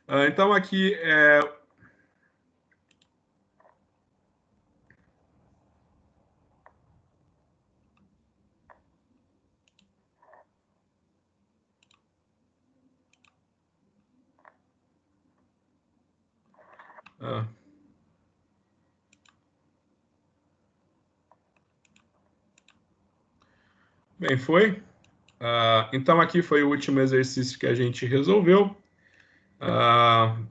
Então, aqui bem, foi. Então, aqui foi o último exercício que a gente resolveu.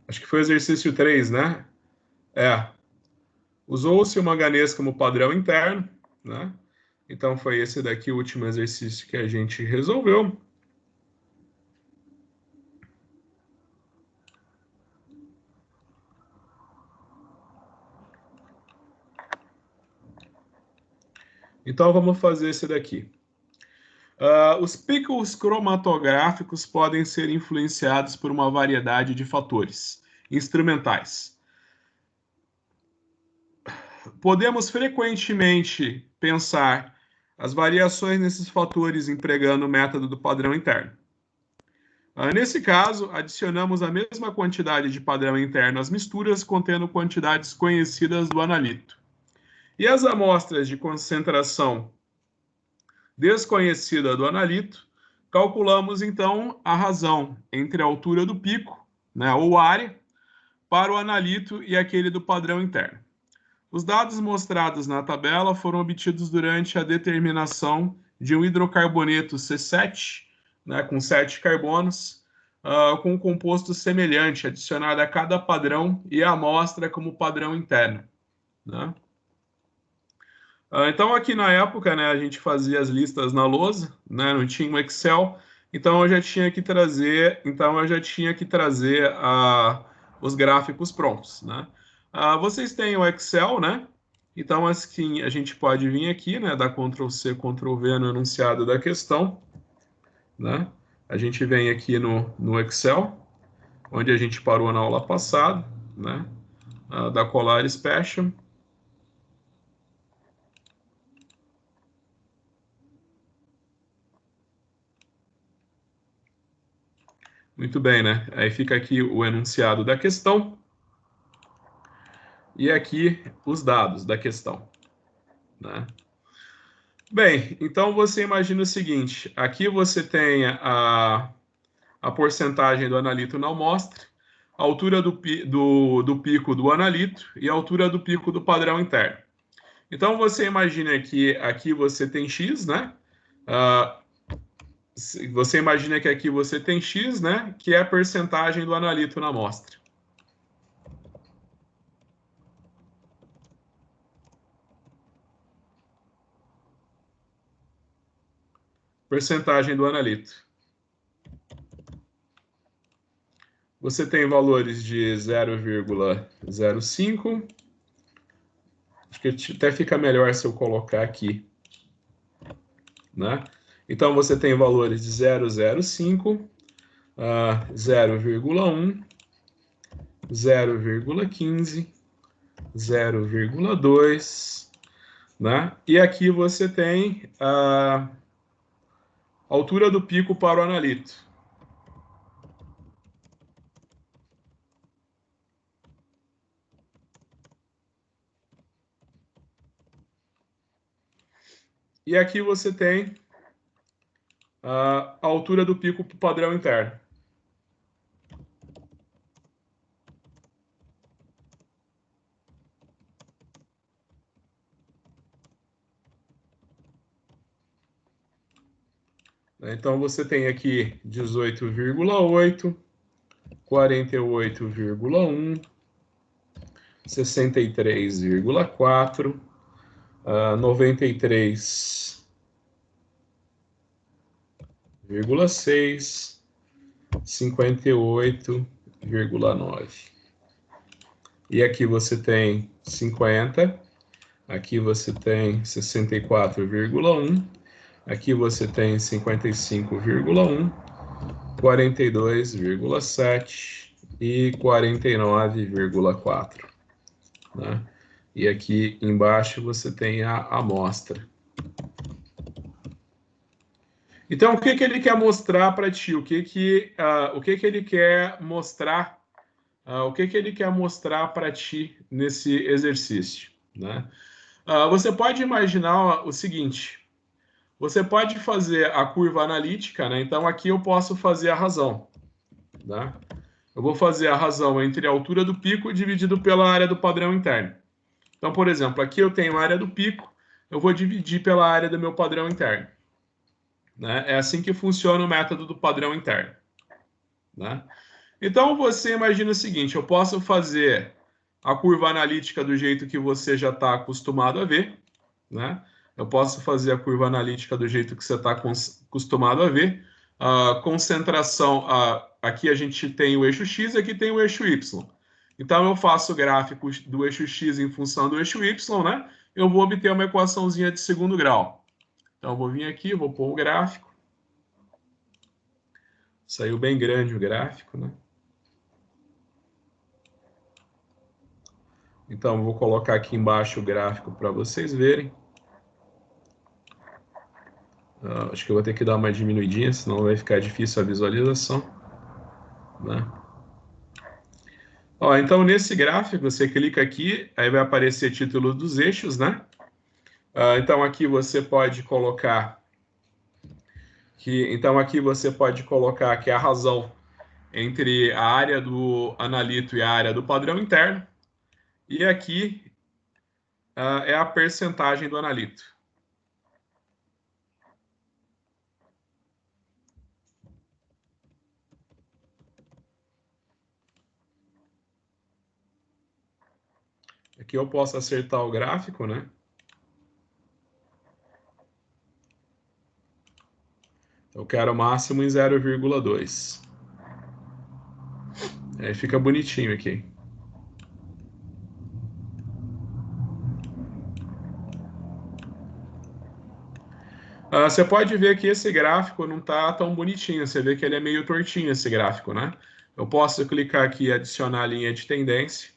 Acho que foi o exercício 3, né? Usou-se o manganês como padrão interno, né? Então, foi esse daqui o último exercício que a gente resolveu. Então, vamos fazer esse daqui. Os picos cromatográficos podem ser influenciados por uma variedade de fatores instrumentais. Podemos frequentemente pensar as variações nesses fatores empregando o método do padrão interno. Nesse caso, adicionamos a mesma quantidade de padrão interno às misturas contendo quantidades conhecidas do analito. E as amostras de concentração desconhecida do analito, calculamos então a razão entre a altura do pico, né, ou área, para o analito e aquele do padrão interno. Os dados mostrados na tabela foram obtidos durante a determinação de um hidrocarboneto C7, né, com 7 carbonos, com um composto semelhante adicionado a cada padrão e a amostra como padrão interno, né? Então, aqui na época, né, a gente fazia as listas na lousa, né, não tinha um Excel, então eu já tinha que trazer, os gráficos prontos, né? Vocês têm o Excel, né? Então, assim, a gente pode vir aqui, né, dar Ctrl+C, Ctrl+V no enunciado da questão, né? A gente vem aqui no Excel, onde a gente parou na aula passada, né? Da Colar Special. Muito bem, né? Aí fica aqui o enunciado da questão e aqui os dados da questão, né? Bem, então você imagina o seguinte: aqui você tem a porcentagem do analito na amostra, a altura do pico do analito e a altura do pico do padrão interno. Então você imagina que aqui você tem X, né? Você imagina que aqui você tem X, né? Que é a percentagem do analito na amostra. Percentagem do analito. Você tem valores de 0,05. Acho que até fica melhor se eu colocar aqui, né? Então, você tem valores de 0,05, 0,1, 0,15, 0,2, né? E aqui você tem a altura do pico para o analito. E aqui você tem a altura do pico para o padrão interno. Então, você tem aqui 18,8, 48,1, 63,4, 93,6, 58,9. E aqui você tem 50, aqui você tem 64,1, aqui você tem 55,1, 42,7 e 49,4, né? E aqui embaixo você tem a amostra. Então, o que ele quer mostrar para ti? O que ele quer mostrar o que ele quer mostrar para ti nesse exercício, né? Você pode imaginar o seguinte: você pode fazer a curva analítica, né? Então aqui eu posso fazer a razão, né? Eu vou fazer a razão entre a altura do pico dividido pela área do padrão interno. Então, por exemplo, aqui eu tenho a área do pico, eu vou dividir pela área do meu padrão interno, né? É assim que funciona o método do padrão interno, né? Então você imagina o seguinte: eu posso fazer a curva analítica do jeito que você já está acostumado a ver, né? Eu posso fazer a curva analítica do jeito que você está acostumado a ver. A concentração, aqui a gente tem o eixo X e aqui tem o eixo Y. Então eu faço o gráfico do eixo X em função do eixo Y, né? Eu vou obter uma equaçãozinha de segundo grau. Então eu vou vir aqui, vou pôr o gráfico. Saiu bem grande o gráfico, né? Então, eu vou colocar aqui embaixo o gráfico para vocês verem. Acho que eu vou ter que dar uma diminuidinha, senão vai ficar difícil a visualização, né? Então, nesse gráfico, você clica aqui, aí vai aparecer título dos eixos, né? Então, aqui você pode colocar que a razão entre a área do analito e a área do padrão interno. E aqui é a percentagem do analito. Aqui eu posso acertar o gráfico, né? Eu quero o máximo em 0,2. Aí fica bonitinho aqui. Você pode ver que esse gráfico não está tão bonitinho. Você vê que ele é meio tortinho, esse gráfico, né? Eu posso clicar aqui e adicionar a linha de tendência.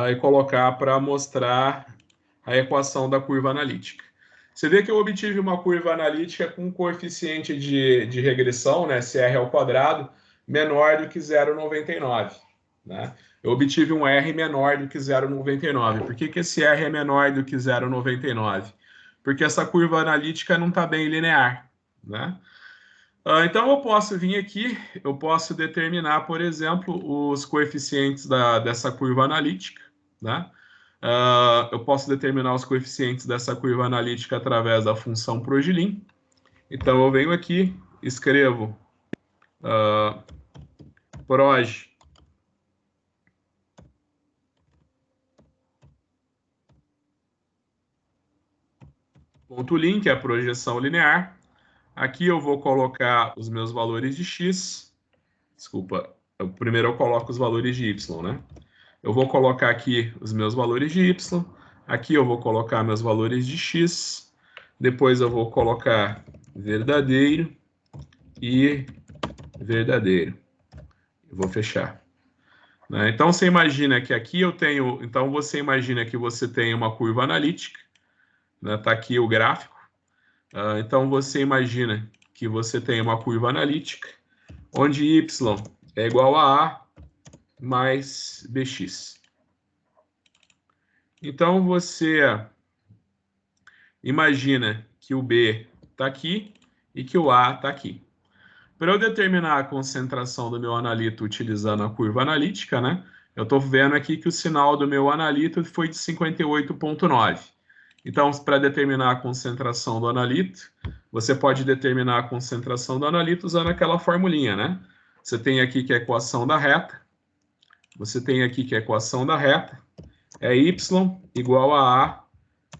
E colocar para mostrar a equação da curva analítica. Você vê que eu obtive uma curva analítica com um coeficiente de regressão, né, CR ao quadrado, menor do que 0,99. Né? Eu obtive um R menor do que 0,99. Por que esse R é menor do que 0,99? Porque essa curva analítica não está bem linear. Né? Então, eu posso vir aqui, eu posso determinar, por exemplo, os coeficientes dessa curva analítica. Né? Eu posso determinar os coeficientes dessa curva analítica através da função Progilin. Então, eu venho aqui, escrevo proj ponto lin, que é a projeção linear. Aqui eu vou colocar os meus valores de x. Desculpa, primeiro eu coloco os valores de y, né? Eu vou colocar aqui os meus valores de y. Aqui eu vou colocar meus valores de x. Depois eu vou colocar verdadeiro e verdadeiro. Eu vou fechar. Né? Então você imagina que aqui eu tenho. Então você imagina que você tem uma curva analítica. Né? Tá aqui o gráfico. Então você imagina que você tem uma curva analítica, onde y é igual a mais bx. Então você imagina que o b está aqui e que o a está aqui. Para eu determinar a concentração do meu analito utilizando a curva analítica, né? Eu estou vendo aqui que o sinal do meu analito foi de 58,9. Então, para determinar a concentração do analito, você pode determinar a concentração do analito usando aquela formulinha, né? Você tem aqui que é a equação da reta. Você tem aqui que é a equação da reta. É y igual a A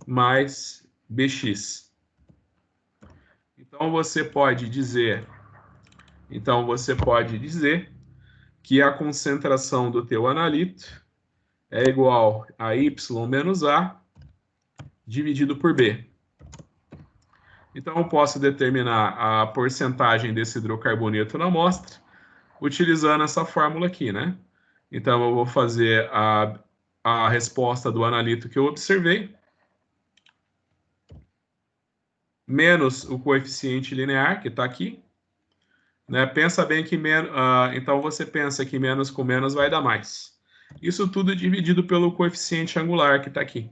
mais BX. Então, você pode dizer que a concentração do teu analito é igual a y menos A dividido por B. Então, eu posso determinar a porcentagem desse hidrocarboneto na amostra utilizando essa fórmula aqui, né? Então, eu vou fazer a resposta do analito que eu observei, menos o coeficiente linear, que está aqui, Né? Pensa bem que então você pensa que menos com menos vai dar mais. Isso tudo dividido pelo coeficiente angular que está aqui.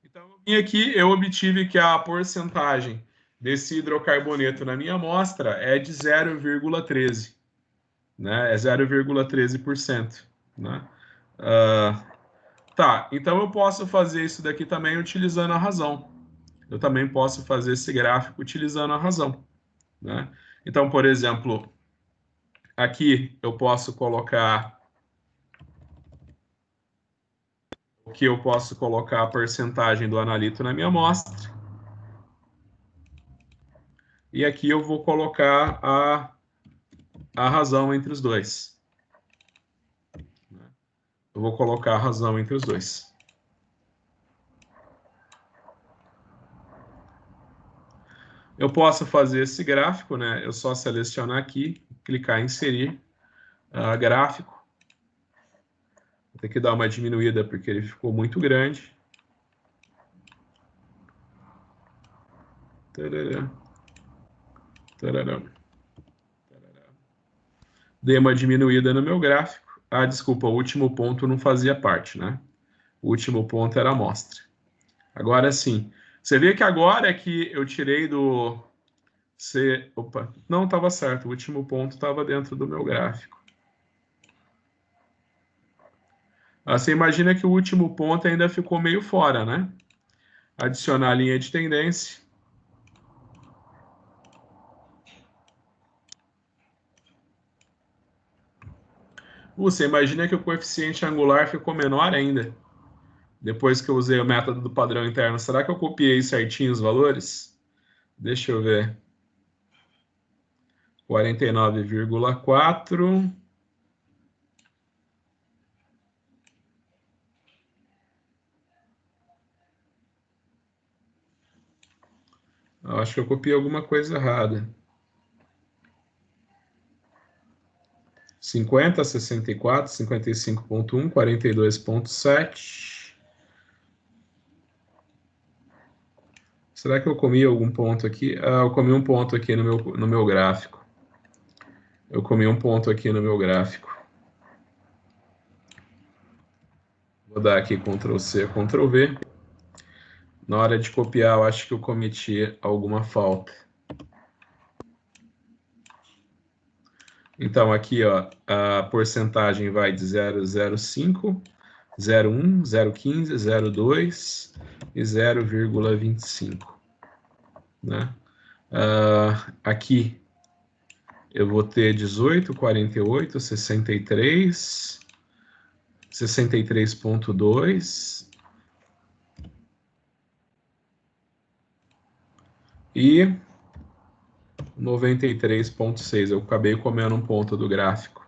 Então, eu obtive que a porcentagem desse hidrocarboneto na minha amostra é de 0,13, né? É 0,13%, né? Tá, então eu posso fazer isso daqui também utilizando a razão. Eu também posso fazer esse gráfico utilizando a razão, né? Então, por exemplo, aqui eu posso colocar a porcentagem do analito na minha amostra. E aqui eu vou colocar a razão entre os dois. Eu vou colocar a razão entre os dois. Eu posso fazer esse gráfico, né? Eu só selecionar aqui, clicar em inserir gráfico. Vou ter que dar uma diminuída porque ele ficou muito grande. Tarará. Tarará. Dei uma diminuída no meu gráfico. Ah, desculpa, o último ponto não fazia parte, né? O último ponto era a amostra. Agora sim. Você vê que agora é que eu tirei do... Opa, não estava certo. O último ponto estava dentro do meu gráfico. Você imagina que o último ponto ainda ficou meio fora, né? Adicionar a linha de tendência. Você imagina que o coeficiente angular ficou menor ainda. Depois que eu usei o método do padrão interno, será que eu copiei certinho os valores? Deixa eu ver. 49,4. Acho que eu copiei alguma coisa errada. 50, 64, 55,1, 42,7. Será que eu comi algum ponto aqui? Ah, eu comi um ponto aqui no meu gráfico. Eu comi um ponto aqui no meu gráfico. Vou dar aqui Ctrl C, Ctrl V. Na hora de copiar, eu acho que eu cometi alguma falta. Então, aqui, ó, a porcentagem vai de 0,05, 0,1, 0,15, 0,2 e 0,25. Né? Aqui eu vou ter 18, 48, 63, 63,2 e 93,6. Eu acabei comendo um ponto do gráfico.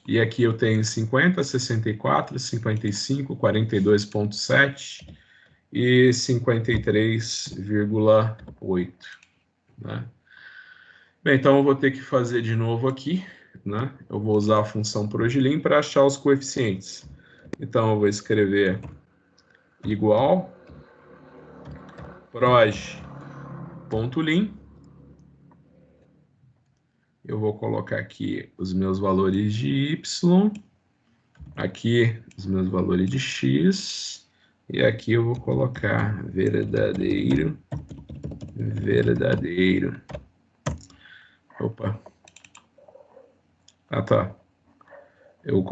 E aqui eu tenho 50, 64, 55, 42,7 e 53,8. Né? Bem, então eu vou ter que fazer de novo aqui. Né? Eu vou usar a função progelim para achar os coeficientes. Então eu vou escrever igual proj.lim. Eu vou colocar aqui os meus valores de y, aqui os meus valores de x, e aqui eu vou colocar verdadeiro. Opa. Ah, tá. Eu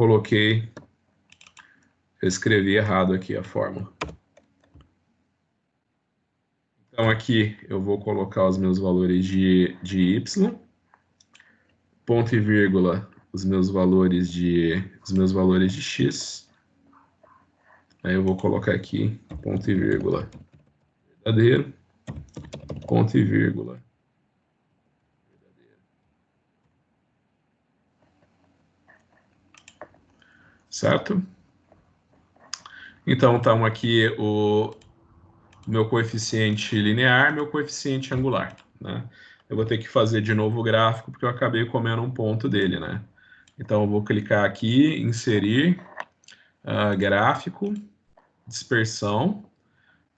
escrevi errado aqui a fórmula. Então aqui eu vou colocar os meus valores de y, ponto e vírgula, os meus valores de x. Aí eu vou colocar aqui ponto e vírgula verdadeiro, ponto e vírgula verdadeiro. Certo? Então estamos aqui o meu coeficiente linear, meu coeficiente angular, né? Eu vou ter que fazer de novo o gráfico porque eu acabei comendo um ponto dele, né? Então eu vou clicar aqui, inserir gráfico, dispersão,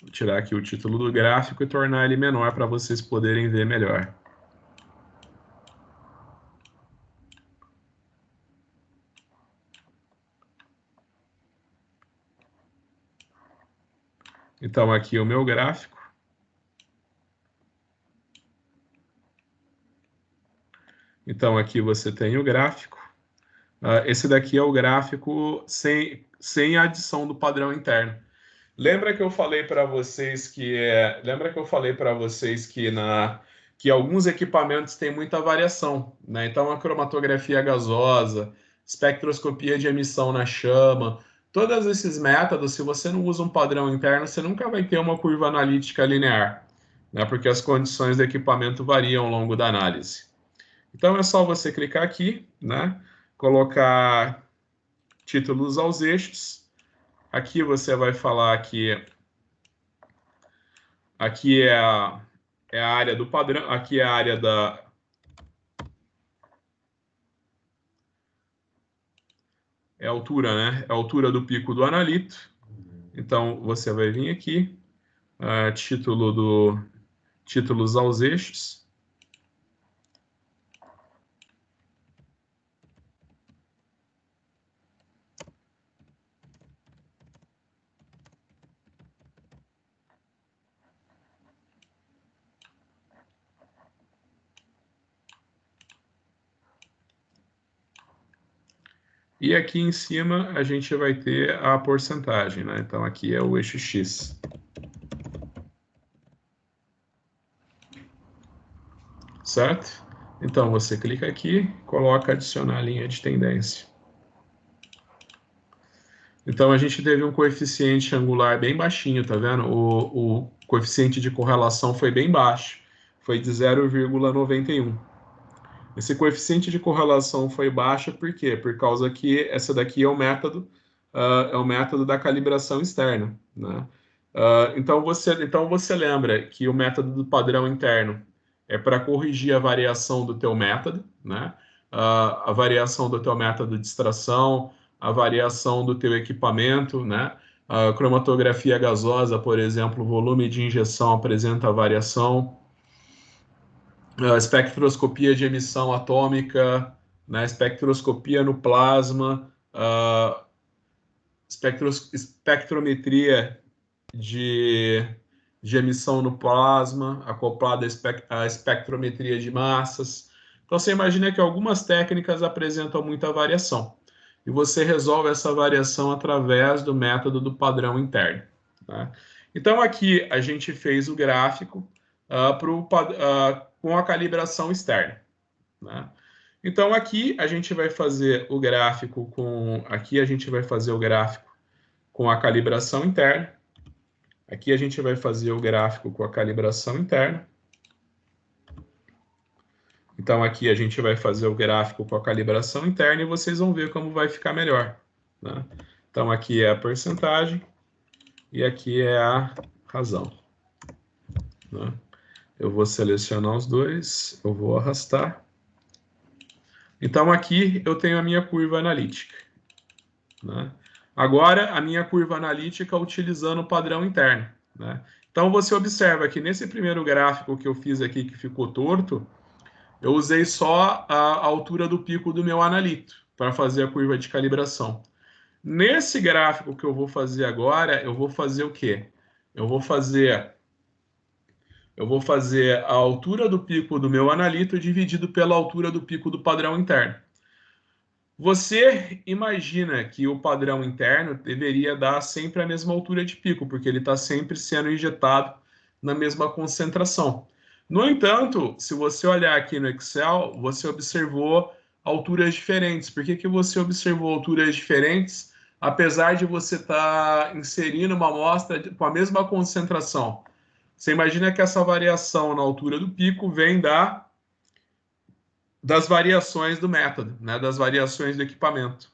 vou tirar aqui o título do gráfico e tornar ele menor para vocês poderem ver melhor. Então, aqui o meu gráfico. Então, aqui você tem o gráfico. Esse daqui é o gráfico sem a adição do padrão interno. Lembra que eu falei para vocês que alguns equipamentos têm muita variação, né? Então, a cromatografia gasosa, espectroscopia de emissão na chama, todos esses métodos, se você não usa um padrão interno, você nunca vai ter uma curva analítica linear, né? Porque as condições do equipamento variam ao longo da análise. Então, é só você clicar aqui, né? Colocar títulos aos eixos. Aqui você vai falar que aqui é a área do padrão, aqui é a área é a altura, né? É a altura do pico do analito. Então, você vai vir aqui, títulos aos eixos. E aqui em cima a gente vai ter a porcentagem, né? Então aqui é o eixo X. Certo? Então você clica aqui, coloca adicionar linha de tendência. Então a gente teve um coeficiente angular bem baixinho, tá vendo? O coeficiente de correlação foi bem baixo, foi de 0,91. Esse coeficiente de correlação foi baixo por quê? Por causa que essa daqui é o método da calibração externa, né? Então você lembra que o método do padrão interno é para corrigir a variação do teu método, né? A variação do teu método de extração, a variação do teu equipamento, né? A cromatografia gasosa, por exemplo, o volume de injeção apresenta variação. A espectroscopia de emissão atômica, né? Espectroscopia no plasma, espectrometria de emissão no plasma, acoplada à espectrometria de massas. Então, você imagina que algumas técnicas apresentam muita variação. E você resolve essa variação através do método do padrão interno. Né? Então, aqui a gente fez o gráfico com a calibração externa. Né? Então, aqui a gente vai fazer o gráfico com a calibração interna. Aqui a gente vai fazer o gráfico com a calibração interna. Então, aqui a gente vai fazer o gráfico com a calibração interna e vocês vão ver como vai ficar melhor. Né? Então, aqui é a porcentagem e aqui é a razão. Né? Eu vou selecionar os dois, eu vou arrastar. Então, aqui eu tenho a minha curva analítica. Né? Agora, a minha curva analítica utilizando o padrão interno. Né? Então, você observa que nesse primeiro gráfico que eu fiz aqui, que ficou torto, eu usei só a altura do pico do meu analito para fazer a curva de calibração. Nesse gráfico que eu vou fazer agora, eu vou fazer o quê? Eu vou fazer a altura do pico do meu analito dividido pela altura do pico do padrão interno. Você imagina que o padrão interno deveria dar sempre a mesma altura de pico, porque ele está sempre sendo injetado na mesma concentração. No entanto, se você olhar aqui no Excel, você observou alturas diferentes. Por que você observou alturas diferentes, apesar de você estar inserindo uma amostra com a mesma concentração? Você imagina que essa variação na altura do pico vem das variações do método, né, das variações do equipamento.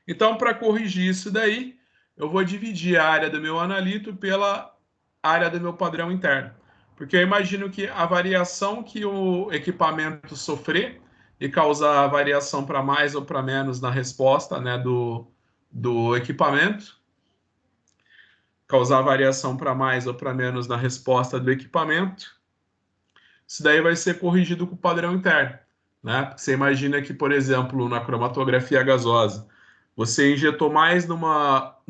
Então, para corrigir isso daí, eu vou dividir a área do meu analito pela área do meu padrão interno. Porque eu imagino que a variação que o equipamento sofrer e causar variação para mais ou para menos na resposta, né, do equipamento, causar variação para mais ou para menos na resposta do equipamento, isso daí vai ser corrigido com o padrão interno. Né? Você imagina que, por exemplo, na cromatografia gasosa, você injetou mais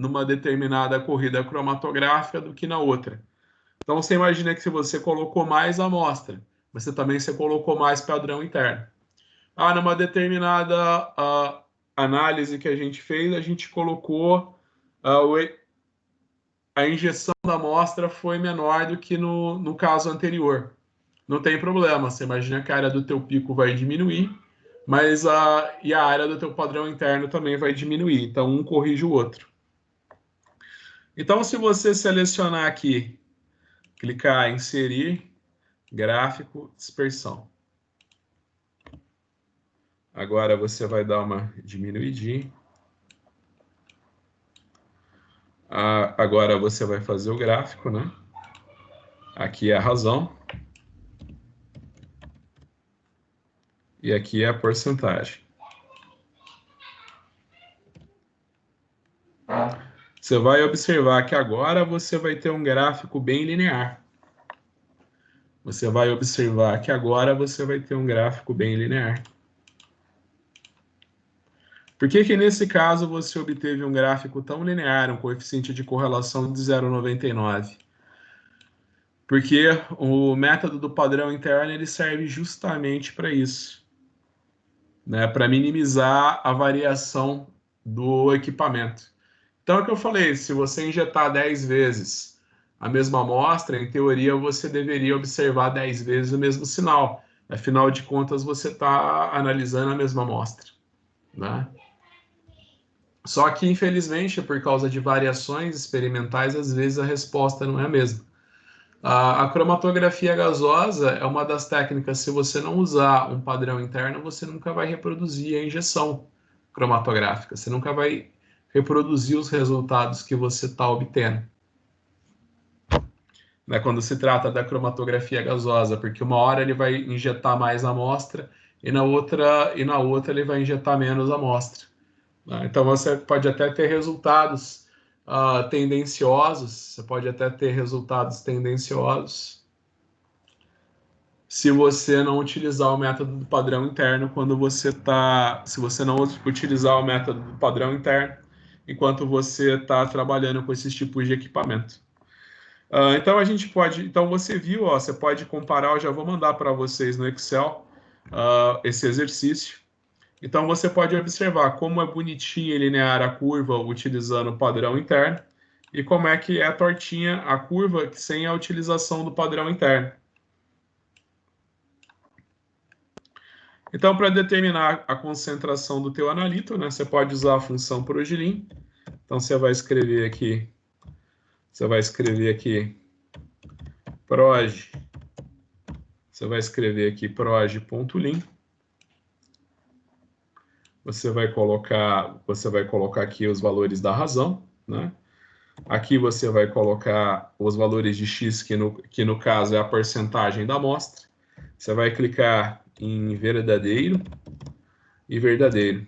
numa determinada corrida cromatográfica do que na outra. Então, você imagina que se você colocou mais amostra, você também colocou mais padrão interno. Numa determinada análise que a gente fez, a gente colocou a injeção da amostra foi menor do que no caso anterior. Não tem problema, você imagina que a área do teu pico vai diminuir, mas a área do teu padrão interno também vai diminuir, então um corrige o outro. Então, se você selecionar aqui, clicar em inserir, gráfico, dispersão. Agora você vai dar uma diminuidinha. Agora você vai fazer o gráfico, né? Aqui é a razão. E aqui é a porcentagem. Você vai observar que agora você vai ter um gráfico bem linear. Você vai observar que agora você vai ter um gráfico bem linear. Por que que nesse caso você obteve um gráfico tão linear, um coeficiente de correlação de 0,99? Porque o método do padrão interno ele serve justamente para isso, né? Para minimizar a variação do equipamento. Então é o que eu falei, se você injetar 10 vezes a mesma amostra, em teoria você deveria observar 10 vezes o mesmo sinal. Afinal de contas, você está analisando a mesma amostra, né? Só que, infelizmente, por causa de variações experimentais, às vezes a resposta não é a mesma. A cromatografia gasosa é uma das técnicas, se você não usar um padrão interno, você nunca vai reproduzir a injeção cromatográfica, você nunca vai reproduzir os resultados que você está obtendo. Né, quando se trata da cromatografia gasosa, porque uma hora ele vai injetar mais amostra e na outra ele vai injetar menos amostra. Né? Então você pode até ter resultados tendenciosos, você pode até ter resultados tendenciosos se você não utilizar o método do padrão interno se você não utilizar o método do padrão interno enquanto você está trabalhando com esses tipos de equipamento. Então a gente pode, então você viu, ó, você pode comparar, eu já vou mandar para vocês no Excel esse exercício. Então você pode observar como é bonitinha e linear a curva utilizando o padrão interno e como é que é tortinha a curva sem a utilização do padrão interno. Então, para determinar a concentração do teu analito, né, você pode usar a função Progilin. Então você vai escrever aqui proj, você vai escrever aqui proj.lin. Você vai colocar aqui os valores da razão, né? Aqui você vai colocar os valores de x, que no caso é a porcentagem da amostra. Você vai clicar em verdadeiro e verdadeiro.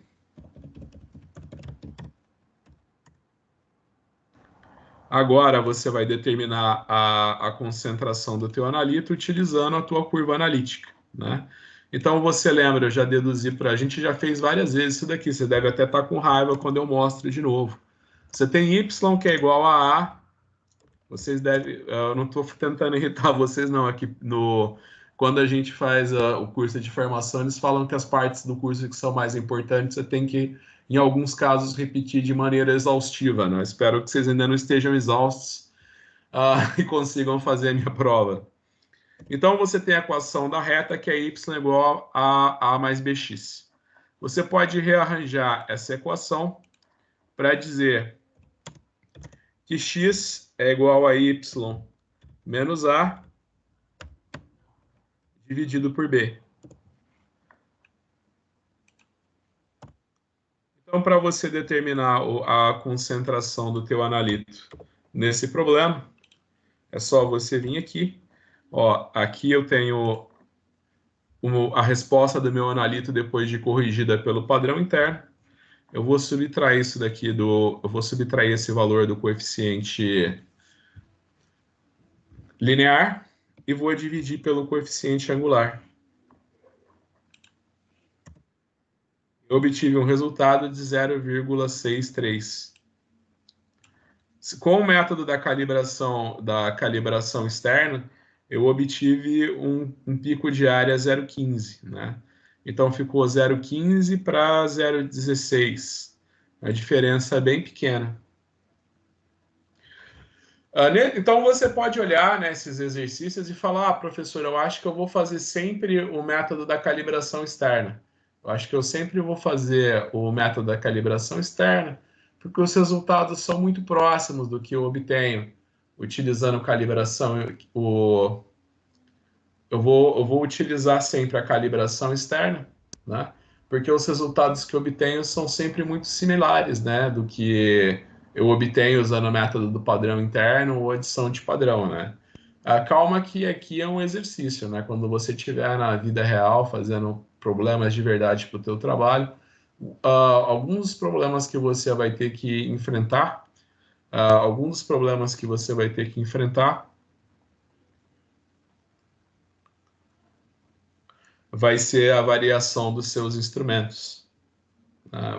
Agora você vai determinar a concentração do teu analito utilizando a tua curva analítica, né? Então você lembra, eu já deduzi a gente já fez várias vezes isso daqui, você deve até estar com raiva quando eu mostro de novo. Você tem y que é igual a A, vocês devem, eu não estou tentando irritar vocês não, aqui quando a gente faz o curso de formação, eles falam que as partes do curso que são mais importantes, você tem que, em alguns casos, repetir de maneira exaustiva, né? Espero que vocês ainda não estejam exaustos e consigam fazer a minha prova. Então, você tem a equação da reta, que é y igual a A mais bx. Você pode rearranjar essa equação para dizer que x é igual a y menos A dividido por B. Então, para você determinar a concentração do teu analito nesse problema, é só você vir aqui. Ó, aqui eu tenho a resposta do meu analito depois de corrigida pelo padrão interno. Eu vou subtrair isso daqui eu vou subtrair esse valor do coeficiente linear e vou dividir pelo coeficiente angular. Eu obtive um resultado de 0,63. Com o método da calibração externa, eu obtive um pico de área 0,15, né? Então ficou 0,15 para 0,16. A diferença é bem pequena. Então você pode olhar, né, esses exercícios e falar, professor, eu acho que eu vou fazer sempre o método da calibração externa. Eu acho que eu sempre vou fazer o método da calibração externa, porque os resultados são muito próximos do que eu obtenho utilizando calibração. Eu vou utilizar sempre a calibração externa, né? Porque os resultados que eu obtenho são sempre muito similares, né, do que eu obtenho usando o método do padrão interno ou adição de padrão, né? Calma que aqui é um exercício, né? Quando você estiver na vida real fazendo problemas de verdade para o teu trabalho, alguns dos problemas que você vai ter que enfrentar, alguns dos problemas que você vai ter que enfrentar vai ser a variação dos seus instrumentos.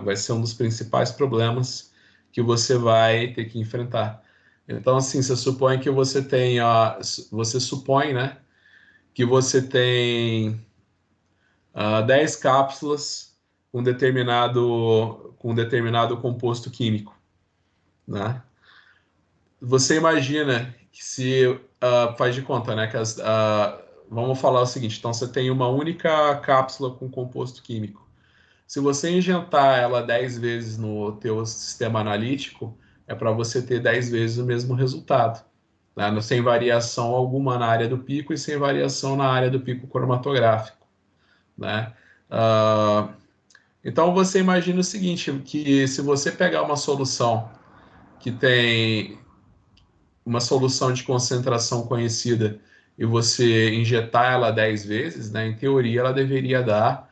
Vai ser um dos principais problemas que você vai ter que enfrentar. Então, assim, você supõe que você tem, você supõe, né, que você tem 10 cápsulas com determinado composto químico, né? Você imagina que se faz de conta, né, que vamos falar o seguinte, então você tem uma única cápsula com composto químico. Se você injetar ela 10 vezes no teu sistema analítico, é para você ter 10 vezes o mesmo resultado, né? Sem variação alguma na área do pico e sem variação na área do pico cromatográfico, né? Então você imagina o seguinte, que se você pegar uma solução que tem uma solução de concentração conhecida e você injetar ela 10 vezes, né, em teoria ela deveria dar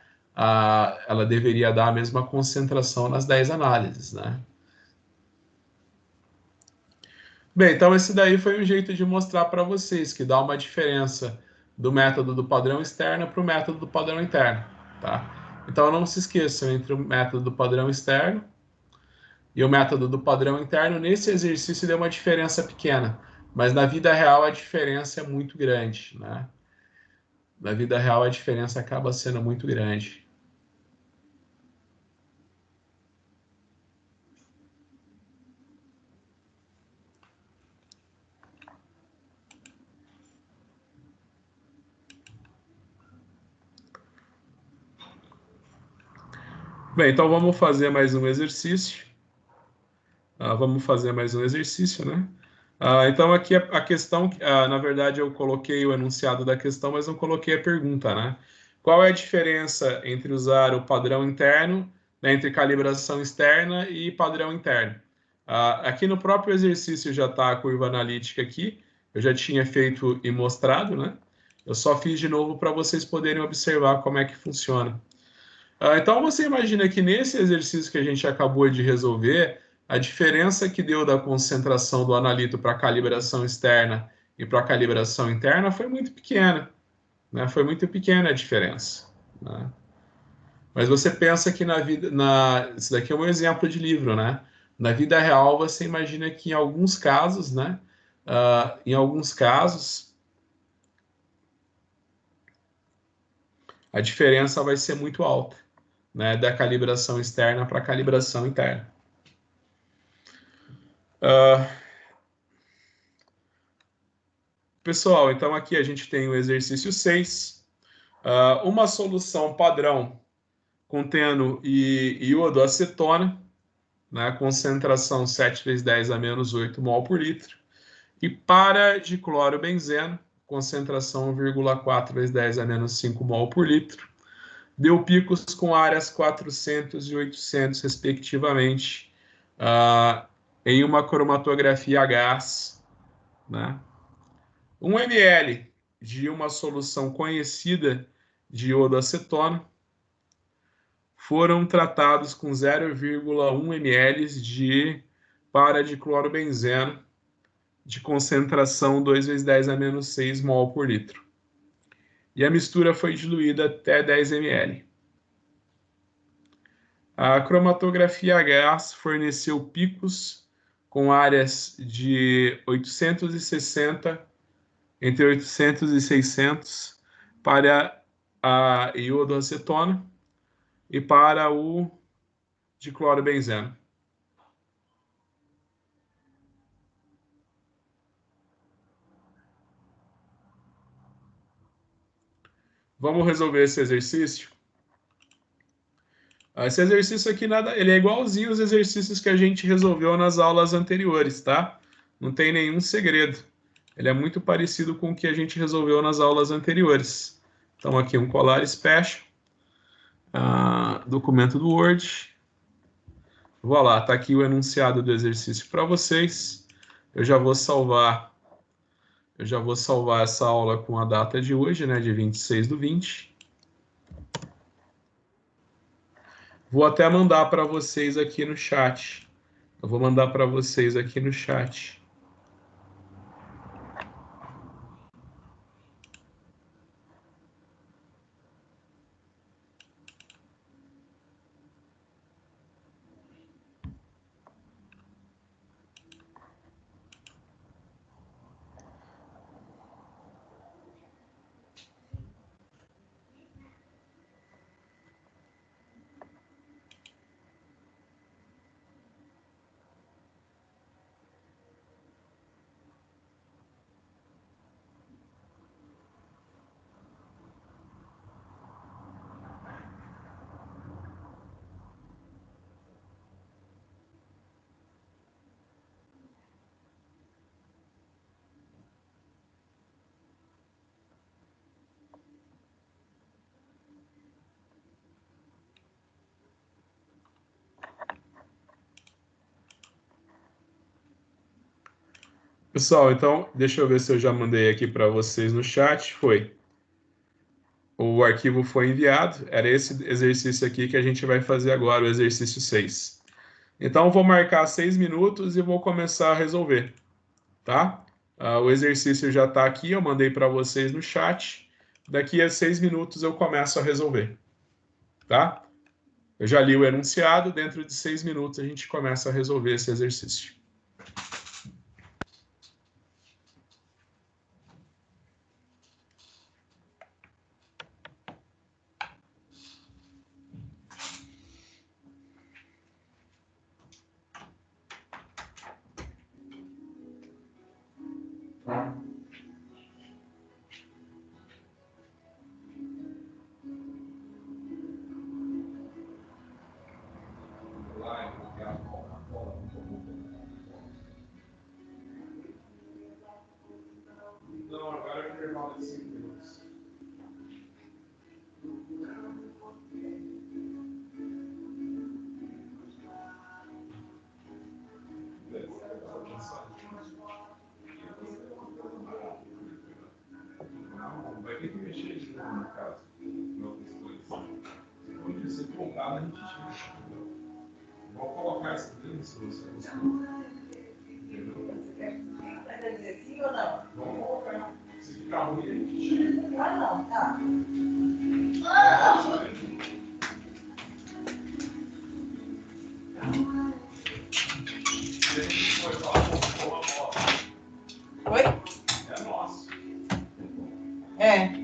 a mesma concentração nas 10 análises, né? Bem, então esse daí foi um jeito de mostrar para vocês que dá uma diferença do método do padrão externo para o método do padrão interno, tá? Então não se esqueçam, entre o método do padrão externo e o método do padrão interno, nesse exercício deu uma diferença pequena, mas na vida real a diferença é muito grande, né? Na vida real a diferença acaba sendo muito grande. Bem, então vamos fazer mais um exercício. Vamos fazer mais um exercício, né? Então aqui a questão, na verdade eu coloquei o enunciado da questão, mas não coloquei a pergunta, né? Qual é a diferença entre usar o padrão interno, né, entre calibração externa e padrão interno? Aqui no próprio exercício já está a curva analítica aqui, eu já tinha feito e mostrado, né? Eu só fiz de novo para vocês poderem observar como é que funciona. Então você imagina que nesse exercício que a gente acabou de resolver, a diferença que deu da concentração do analito para a calibração externa e para a calibração interna foi muito pequena, né? Foi muito pequena a diferença, né? Mas você pensa que isso daqui é um exemplo de livro, né? Na vida real, você imagina que em alguns casos, né? Em alguns casos, a diferença vai ser muito alta, né? Da calibração externa para a calibração interna. Pessoal, então aqui a gente tem o exercício 6. Uma solução padrão contendo iodoacetona, né, concentração 7 vezes 10 a menos 8 mol por litro, e para de clorobenzeno, concentração 1,4 vezes 10 a menos 5 mol por litro, deu picos com áreas 400 e 800, respectivamente, em uma cromatografia a gás, né? 1 ml de uma solução conhecida de iodoacetona foram tratados com 0,1 ml de para-diclorobenzeno de concentração 2 vezes 10 a menos 6 mol por litro. E a mistura foi diluída até 10 ml. A cromatografia a gás forneceu picos com áreas de 860, entre 800 e 600, para a iodoacetona e para o diclorobenzeno. Vamos resolver esse exercício? Esse exercício aqui, ele é igualzinho aos exercícios que a gente resolveu nas aulas anteriores, tá? Não tem nenhum segredo. Ele é muito parecido com o que a gente resolveu nas aulas anteriores. Então, aqui um colar special, documento do Word. Vou lá, tá aqui o enunciado do exercício para vocês. Eu já vou salvar essa aula com a data de hoje, né, de 26/20. Vou até mandar para vocês aqui no chat. Eu vou mandar para vocês aqui no chat. Pessoal, então, deixa eu ver se eu já mandei aqui para vocês no chat. Foi. O arquivo foi enviado. Era esse exercício aqui que a gente vai fazer agora, o exercício 6. Então, vou marcar 6 minutos e vou começar a resolver, tá? O exercício já está aqui, eu mandei para vocês no chat. Daqui a 6 minutos eu começo a resolver, tá? Eu já li o enunciado, dentro de 6 minutos a gente começa a resolver esse exercício. Não, agora é o intervalo de 5 minutos. Não, vai ter que mexer de novo no caso, em outras coisas. Onde você colocar, a gente tira. Vou colocar esse dentro se você gostou. Entendeu? Vai dizer sim ou não? Vamos colocar. Se ficar ruim, a gente tira. Ah, não, tá. Oi? É nosso. É.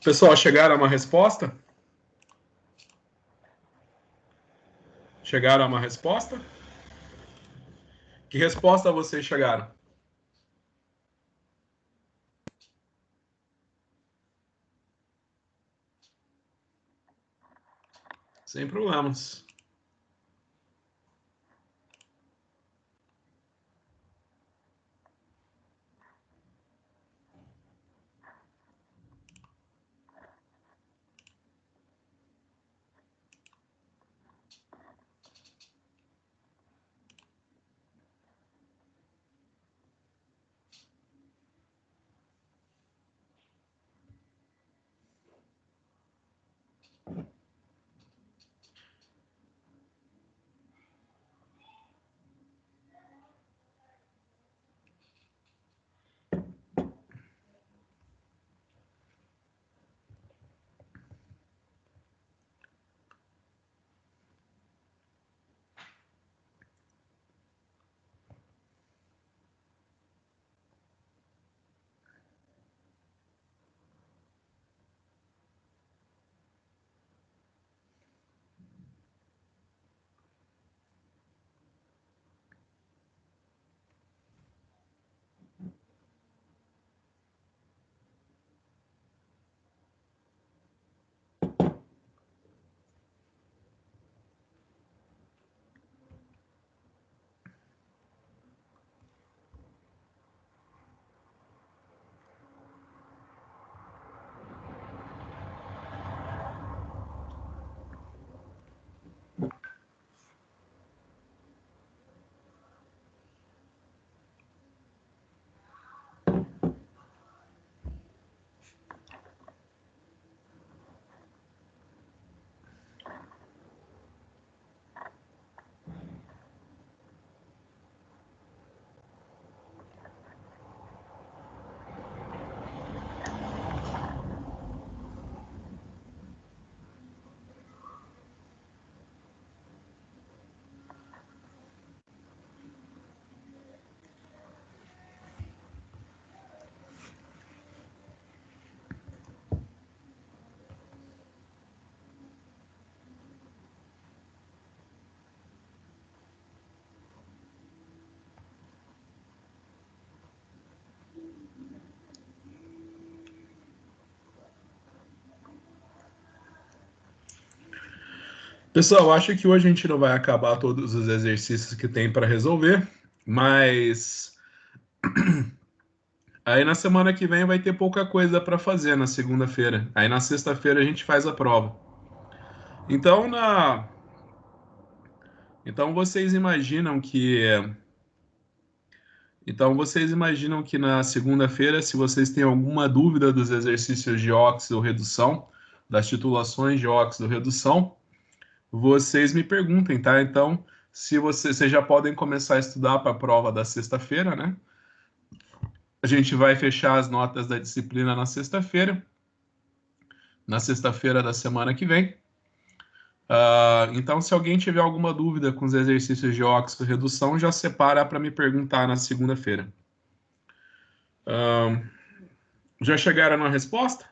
Pessoal, chegaram a uma resposta? Chegaram a uma resposta? Que resposta vocês chegaram? Sem problemas. Pessoal, acho que hoje a gente não vai acabar todos os exercícios que tem para resolver, mas aí na semana que vem vai ter pouca coisa para fazer na segunda-feira. Aí na sexta-feira a gente faz a prova. Então, então vocês imaginam que Então, vocês imaginam que na segunda-feira, se vocês têm alguma dúvida dos exercícios de óxido redução, das titulações de óxido redução, vocês me perguntem, tá? Então, se vocês já podem começar a estudar para a prova da sexta-feira, né? A gente vai fechar as notas da disciplina na sexta-feira da semana que vem. Então, se alguém tiver alguma dúvida com os exercícios de óxido redução, já separa para me perguntar na segunda-feira. Já chegaram na resposta?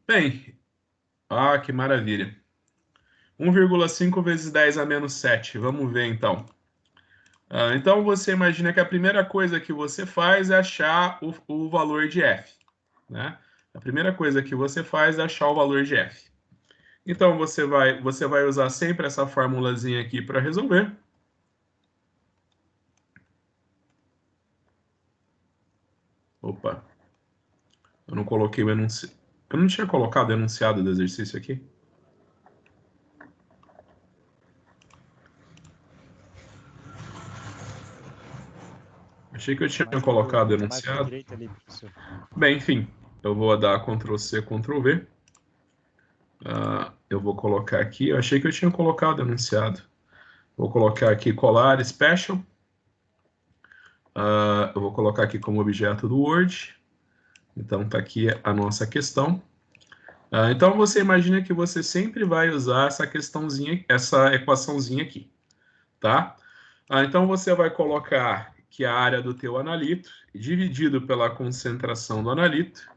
Bem, que maravilha. 1,5 vezes 10 a menos 7. Vamos ver, então. Então, você imagina que a primeira coisa que você faz é achar o valor de f, né? A primeira coisa que você faz é achar o valor de f. Então, você vai usar sempre essa formulazinha aqui para resolver. Opa, eu não coloquei o enunciado. Eu não tinha colocado o enunciado do exercício aqui? Achei que eu tinha colocado o enunciado. Ali, professor. Bem, enfim, eu vou dar Ctrl+C, Ctrl+V. Eu vou colocar aqui. Eu achei que eu tinha colocado o enunciado. Vou colocar aqui colar special. Eu vou colocar aqui como objeto do Word. Então, está aqui a nossa questão. Então, você imagina que você sempre vai usar essa questãozinha, essa equaçãozinha aqui, tá? Então, você vai colocar que a área do teu analito, dividido pela concentração do analito,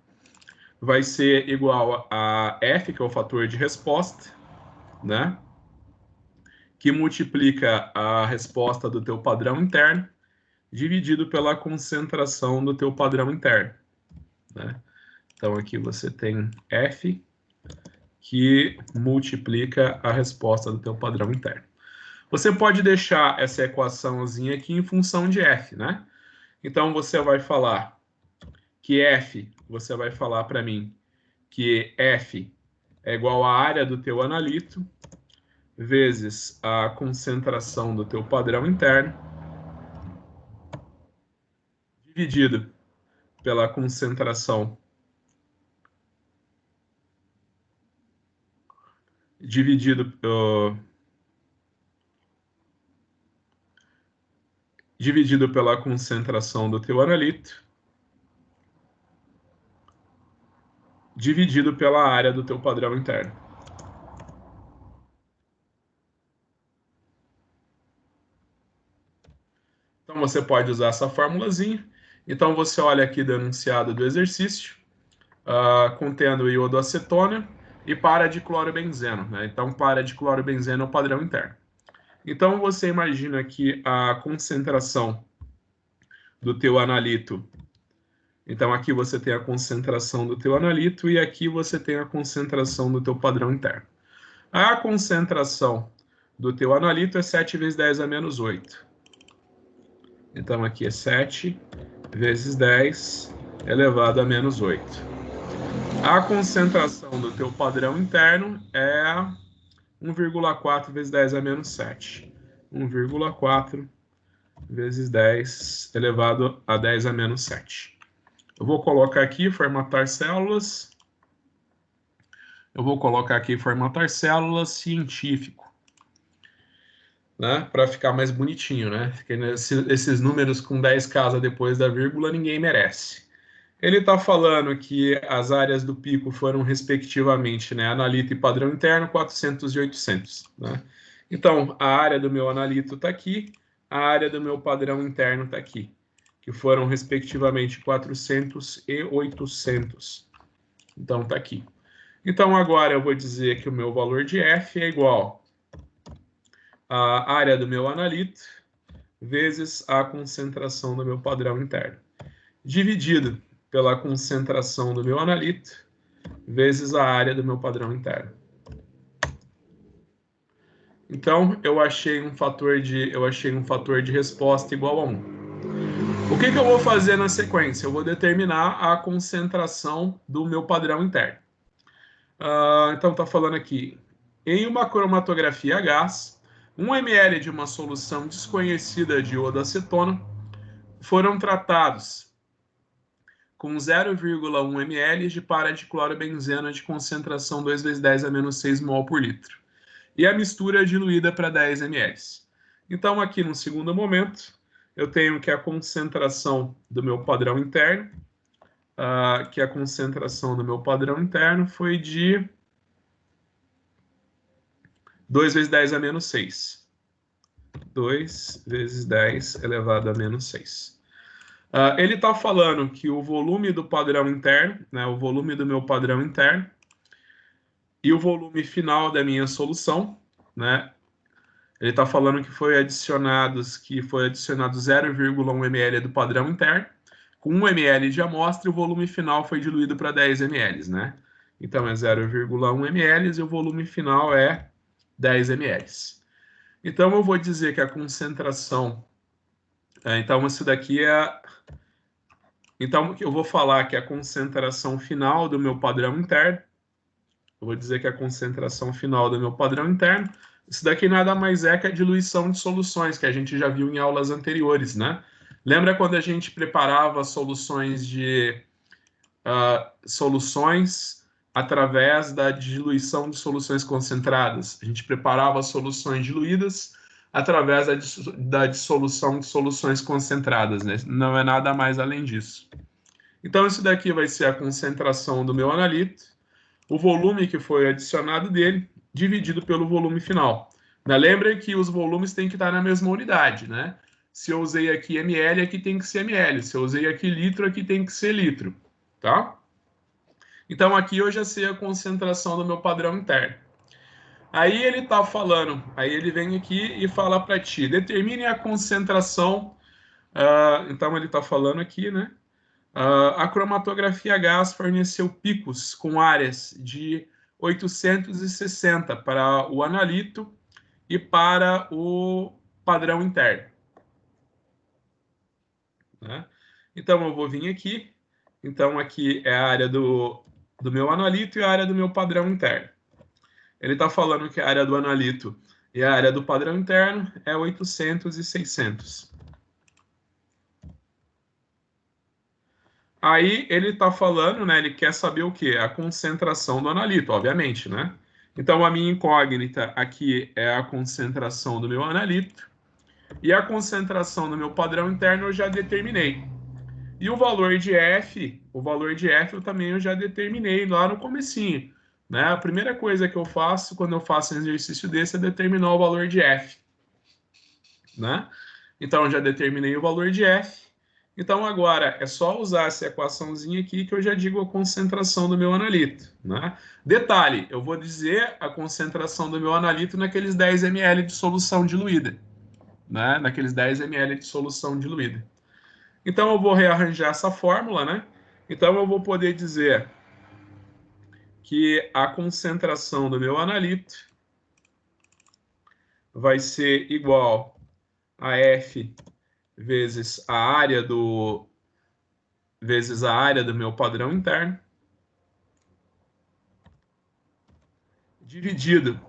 vai ser igual a F, que é o fator de resposta, né? Que multiplica a resposta do teu padrão interno, dividido pela concentração do teu padrão interno, né? Então, aqui você tem F, que multiplica a resposta do teu padrão interno. Você pode deixar essa equaçãozinha aqui em função de F, né? Então, você vai falar que F, você vai falar para mim que F é igual à área do teu analito vezes a concentração do teu padrão interno dividido pela concentração dividido pela concentração do teu analito dividido pela área do teu padrão interno. Então, você pode usar essa formulazinha. Então, você olha aqui do enunciado do exercício, contendo iodoacetona e para de clorobenzeno, né? Então, para de clorobenzeno é o padrão interno. Então, você imagina que a concentração do teu analito... Então, aqui você tem a concentração do teu analito e aqui você tem a concentração do teu padrão interno. A concentração do teu analito é 7 vezes 10 a menos 8. Então, aqui é 7 vezes 10 elevado a menos 8. A concentração do teu padrão interno é 1,4 vezes 10 a menos 7. 1,4 vezes 10 elevado a 10 a menos 7. Eu vou colocar aqui formatar células. Eu vou colocar aqui formatar células científico, né? Para ficar mais bonitinho, né? Porque esses números com 10 casas depois da vírgula ninguém merece. Ele está falando que as áreas do pico foram, respectivamente, né, analito e padrão interno, 400 e 800. Né? Então, a área do meu analito está aqui, a área do meu padrão interno está aqui, que foram, respectivamente, 400 e 800. Então, está aqui. Então, agora eu vou dizer que o meu valor de F é igual à área do meu analito vezes a concentração do meu padrão interno, dividido pela concentração do meu analito vezes a área do meu padrão interno. Então, eu achei um fator de resposta igual a 1. O que eu vou fazer na sequência? Eu vou determinar a concentração do meu padrão interno. Então, está falando aqui, em uma cromatografia a gás, 1 ml de uma solução desconhecida de iodoacetona foram tratados com 0,1 ml de para de clorobenzeno de concentração 2 vezes 10 a menos 6 mol por litro. E a mistura é diluída para 10 ml. Então, aqui no segundo momento, eu tenho que a concentração do meu padrão interno, foi de 2 vezes 10 a menos 6. 2 vezes 10 elevado a menos 6. Ele está falando que o volume do padrão interno, né, o volume do meu padrão interno, e o volume final da minha solução, né, ele está falando que foi adicionado 0,1 ml do padrão interno, com 1 ml de amostra, e o volume final foi diluído para 10 ml, né? Então, é 0,1 ml e o volume final é 10 ml. Então, eu vou dizer que a concentração... Então, isso daqui é... Então, eu vou falar que a concentração final do meu padrão interno, eu vou dizer que a concentração final do meu padrão interno, isso daqui nada mais é que a diluição de soluções, que a gente já viu em aulas anteriores, né? Lembra quando a gente preparava soluções através da diluição de soluções concentradas? A gente preparava soluções diluídas através da dissolução de soluções concentradas, né? Não é nada mais além disso. Então, isso daqui vai ser a concentração do meu analito, o volume que foi adicionado dele, dividido pelo volume final. Lembrem que os volumes têm que estar na mesma unidade, né? Se eu usei aqui ml, aqui tem que ser ml. Se eu usei aqui litro, aqui tem que ser litro, tá? Então, aqui eu já sei a concentração do meu padrão interno. Aí ele está falando, aí ele vem aqui e fala para ti, determine a concentração. Então, ele está falando aqui, né? A cromatografia gás forneceu picos com áreas de 860 para o analito e para o padrão interno, né? Então, eu vou vir aqui. Então, aqui é a área do meu analito e a área do meu padrão interno. Ele está falando que a área do analito e a área do padrão interno é 800 e 600. Aí ele está falando, né? Ele quer saber o quê? A concentração do analito, obviamente, né? Então a minha incógnita aqui é a concentração do meu analito e a concentração do meu padrão interno eu já determinei. E o valor de F eu também eu já determinei lá no comecinho, né? A primeira coisa que eu faço quando eu faço um exercício desse é determinar o valor de F, né? Então eu já determinei o valor de F. Então, agora, é só usar essa equaçãozinha aqui que eu já digo a concentração do meu analito, né? Detalhe, eu vou dizer a concentração do meu analito naqueles 10 ml de solução diluída, né? Naqueles 10 ml de solução diluída. Então, eu vou rearranjar essa fórmula, né? Então, eu vou poder dizer que a concentração do meu analito vai ser igual a F vezes a área do meu padrão interno, dividido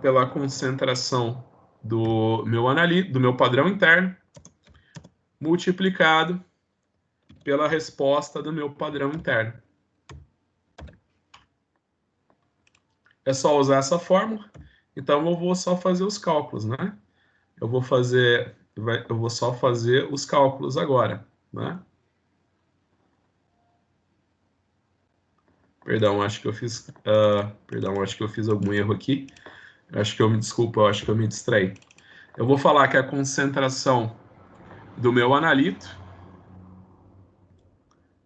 pela concentração do meu padrão interno, multiplicado pela resposta do meu padrão interno. É só usar essa fórmula. Então eu vou só fazer os cálculos, né? Eu vou só fazer os cálculos agora, né? Perdão, acho que eu fiz algum erro aqui. Acho que eu me distraí. Eu vou falar que a concentração do meu analito,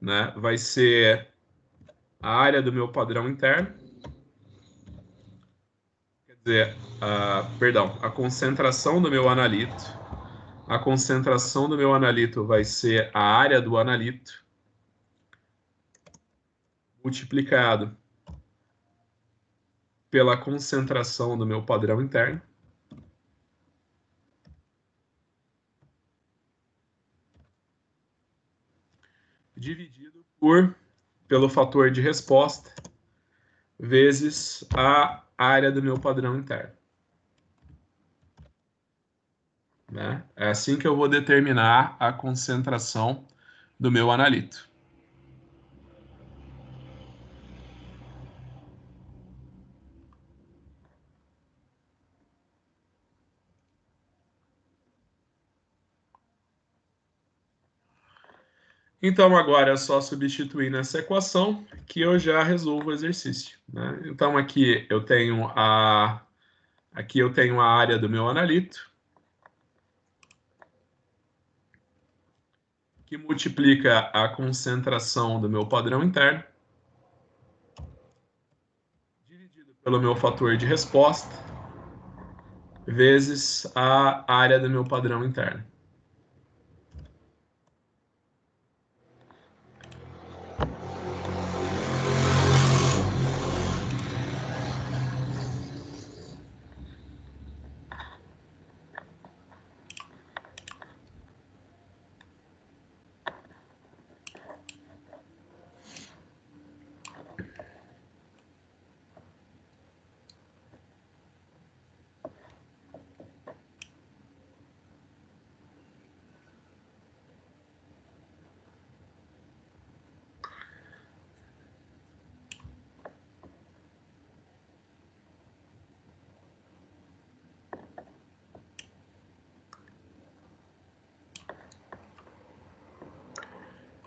né, vai ser a área do meu padrão interno. Quer dizer, a concentração do meu analito. A concentração do meu analito vai ser a área do analito multiplicado pela concentração do meu padrão interno, dividido pelo fator de resposta vezes a área do meu padrão interno. né? É assim que eu vou determinar a concentração do meu analito. Então, agora é só substituir nessa equação que eu já resolvo o exercício, né? Então, aqui eu tenho a área do meu analito, que multiplica a concentração do meu padrão interno, dividido pelo meu fator de resposta, vezes a área do meu padrão interno.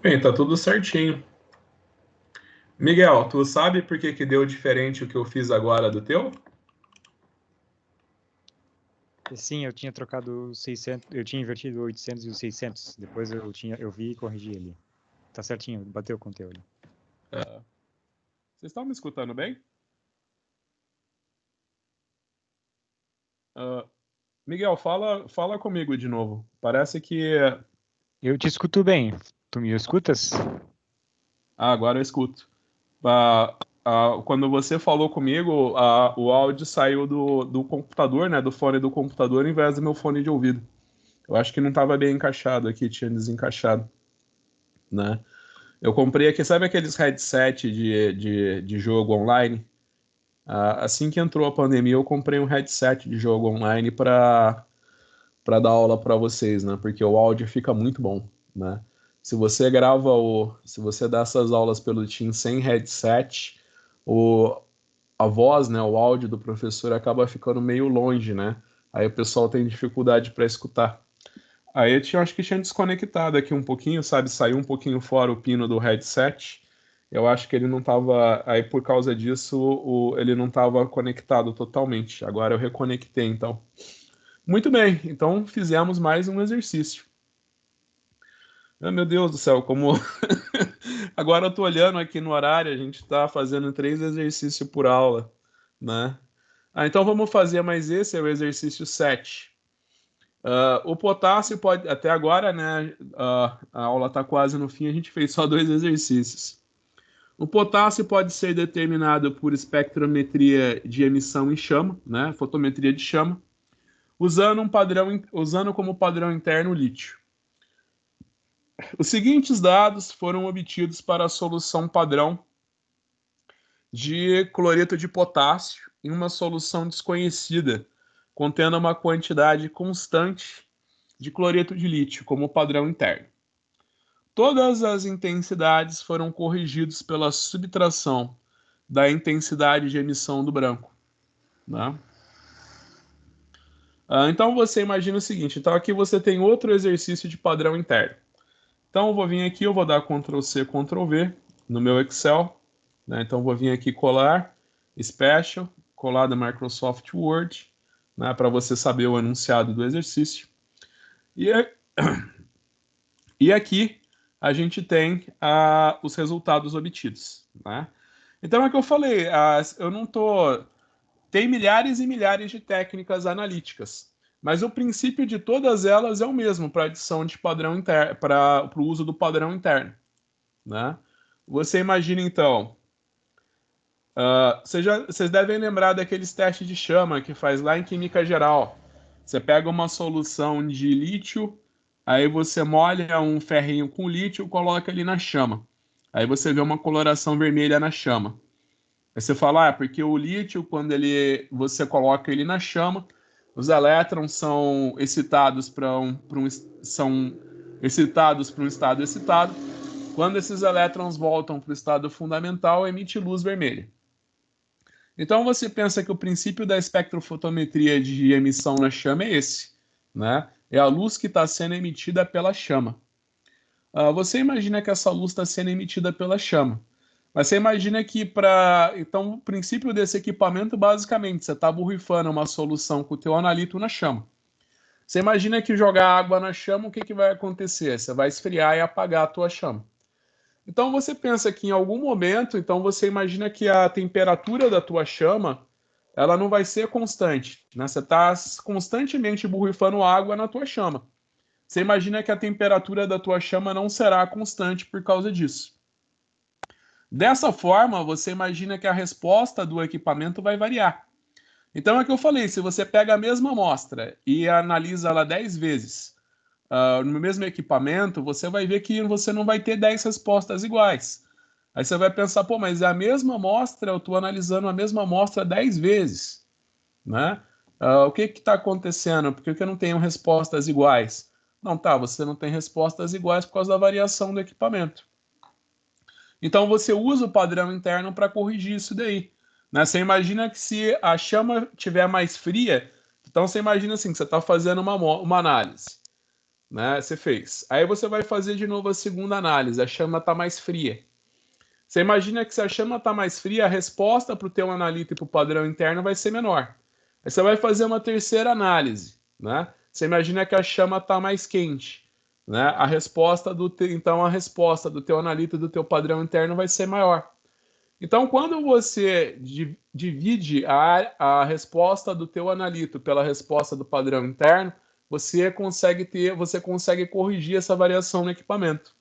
Bem, tá tudo certinho. Miguel, tu sabe por que que deu diferente o que eu fiz agora do teu? Sim, eu tinha trocado 600, eu tinha invertido o 800 e o 600. Depois eu vi e corrigi ele. Tá certinho, bateu com o teu ali. Vocês estão me escutando bem? Miguel, fala comigo de novo. Parece que. Eu te escuto bem. Tu me escutas? Agora eu escuto. Quando você falou comigo, o áudio saiu do computador, né? Do fone do computador, em vez do meu fone de ouvido. Eu acho que não estava bem encaixado aqui, tinha desencaixado, né? Eu comprei aqui, sabe aqueles headset de jogo online? Assim que entrou a pandemia, eu comprei um headset de jogo online para dar aula para vocês, né? Porque o áudio fica muito bom, né? Se você dá essas aulas pelo Teams sem headset, o, a voz, né, o áudio do professor acaba ficando meio longe, né? Aí o pessoal tem dificuldade para escutar. Aí acho que tinha desconectado aqui um pouquinho, sabe? Saiu um pouquinho fora o pino do headset. Eu acho que ele não estava. Aí por causa disso, ele não estava conectado totalmente. Agora eu reconectei, então. Muito bem, então fizemos mais um exercício. Ah, meu Deus do céu, como. Agora eu tô olhando aqui no horário, a gente está fazendo 3 exercícios por aula, né? Então vamos fazer mais esse, é o exercício 7. O potássio pode, até agora, né? A aula está quase no fim, a gente fez só 2 exercícios. O potássio pode ser determinado por espectrometria de emissão em chama, né? Fotometria de chama, usando como padrão interno o lítio. Os seguintes dados foram obtidos para a solução padrão de cloreto de potássio em uma solução desconhecida, contendo uma quantidade constante de cloreto de lítio como padrão interno. Todas as intensidades foram corrigidas pela subtração da intensidade de emissão do branco, né? Então você imagina o seguinte, então aqui você tem outro exercício de padrão interno. Então eu vou vir aqui, eu vou dar Ctrl C, Ctrl V no meu Excel, né? Então eu vou vir aqui colar, Special, colar da Microsoft Word, né? Para você saber o enunciado do exercício. E aqui a gente tem os resultados obtidos, né? Então é o que eu falei, eu não tô. Tem milhares e milhares de técnicas analíticas, mas o princípio de todas elas é o mesmo para adição de padrão interno, para o uso do padrão interno, né? Você imagina então, vocês devem lembrar daqueles testes de chama que faz lá em química geral. Você pega uma solução de lítio, aí você molha um ferrinho com lítio e coloca ali na chama. Aí você vê uma coloração vermelha na chama. Aí você fala, porque o lítio, quando você coloca ele na chama, Os elétrons são excitados para são excitados para um estado excitado. Quando esses elétrons voltam para o estado fundamental, emite luz vermelha. Então você pensa que o princípio da espectrofotometria de emissão na chama é esse, né? É a luz que está sendo emitida pela chama. Você imagina que essa luz está sendo emitida pela chama. Mas você imagina que Então, o princípio desse equipamento, basicamente, você está borrifando uma solução com o teu analito na chama. Você imagina que jogar água na chama, o que vai acontecer? Você vai esfriar e apagar a tua chama. Então, você pensa que em algum momento, então você imagina que a temperatura da tua chama, ela não vai ser constante, né? Você está constantemente borrifando água na tua chama. Você imagina que a temperatura da tua chama não será constante por causa disso. Dessa forma, você imagina que a resposta do equipamento vai variar. Então é o que eu falei, se você pega a mesma amostra e analisa ela 10 vezes no mesmo equipamento, você vai ver que você não vai ter 10 respostas iguais. Aí você vai pensar, pô, mas é a mesma amostra, eu estou analisando a mesma amostra 10 vezes, né? O que está acontecendo? Por que eu não tenho respostas iguais? Não, tá, você não tem respostas iguais por causa da variação do equipamento. Então você usa o padrão interno para corrigir isso daí. Né? Você imagina que se a chama estiver mais fria, então você imagina assim, que você está fazendo uma análise. Né? Você fez. Aí você vai fazer de novo a segunda análise, a chama está mais fria. Você imagina que se a chama está mais fria, a resposta para o teu analito e para o padrão interno vai ser menor. Aí você vai fazer uma terceira análise. Né? Você imagina que a chama está mais quente. Né? Então a resposta do teu analito e do teu padrão interno vai ser maior. Então, quando você divide a resposta do teu analito pela resposta do padrão interno, você consegue corrigir essa variação no equipamento.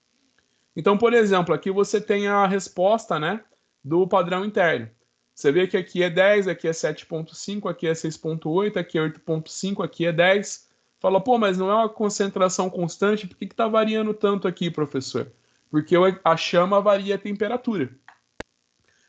Então, por exemplo, aqui você tem a resposta, né, do padrão interno. Você vê que aqui é 10, aqui é 7.5, aqui é 6.8, aqui é 8.5, aqui é 10. Fala, pô, mas não é uma concentração constante, por que está variando tanto aqui, professor? Porque a chama varia a temperatura.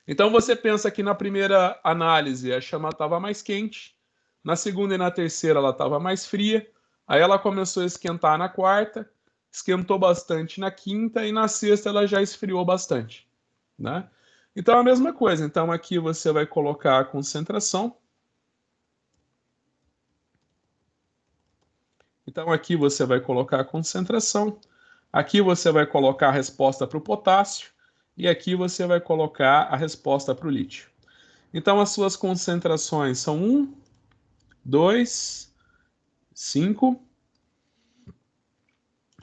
Então você pensa que na primeira análise a chama estava mais quente, na segunda e na terceira ela estava mais fria, aí ela começou a esquentar na quarta, esquentou bastante na quinta e na sexta ela já esfriou bastante, né? Então a mesma coisa. Então aqui você vai colocar a concentração. Então aqui você vai colocar a concentração. Aqui você vai colocar a resposta para o potássio e aqui você vai colocar a resposta para o lítio. Então as suas concentrações são 1, 2, 5,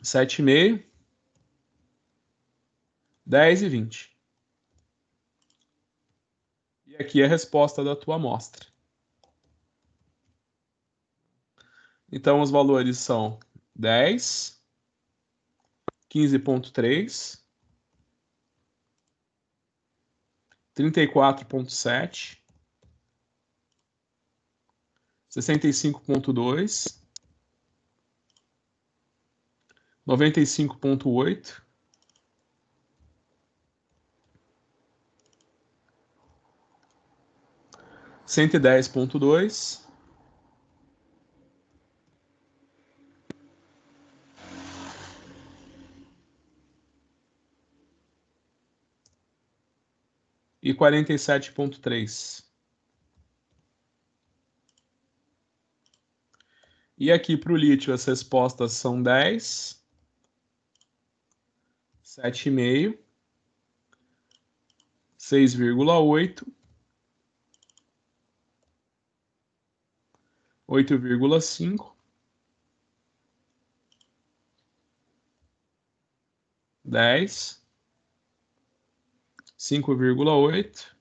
7,5, 10 e 20. E aqui é a resposta da tua amostra. Então os valores são 10, 15,3, 34,7, 65,2, 95,8, 110,2, e 47,3. E aqui para o lítio as respostas são 10, 7,5, 6,8, 8,5, 10, 5,8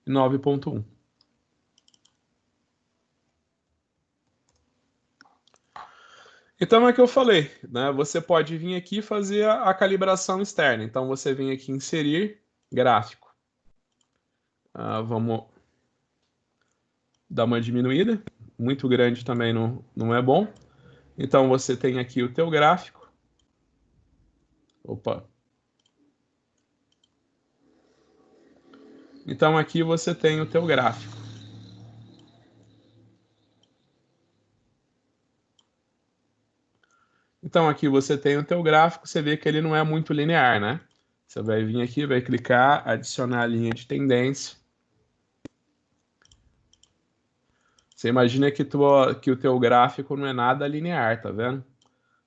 e 9,1. Então é o que eu falei, né? Você pode vir aqui e fazer a calibração externa. Então você vem aqui inserir gráfico. Vamos dar uma diminuída. Muito grande também não é bom. Então você tem aqui o teu gráfico. Opa. Então aqui você tem o teu gráfico. Então aqui você tem o teu gráfico, você vê que ele não é muito linear, né? Você vai vir aqui, vai clicar, adicionar a linha de tendência. Você imagina que o teu gráfico não é nada linear, tá vendo?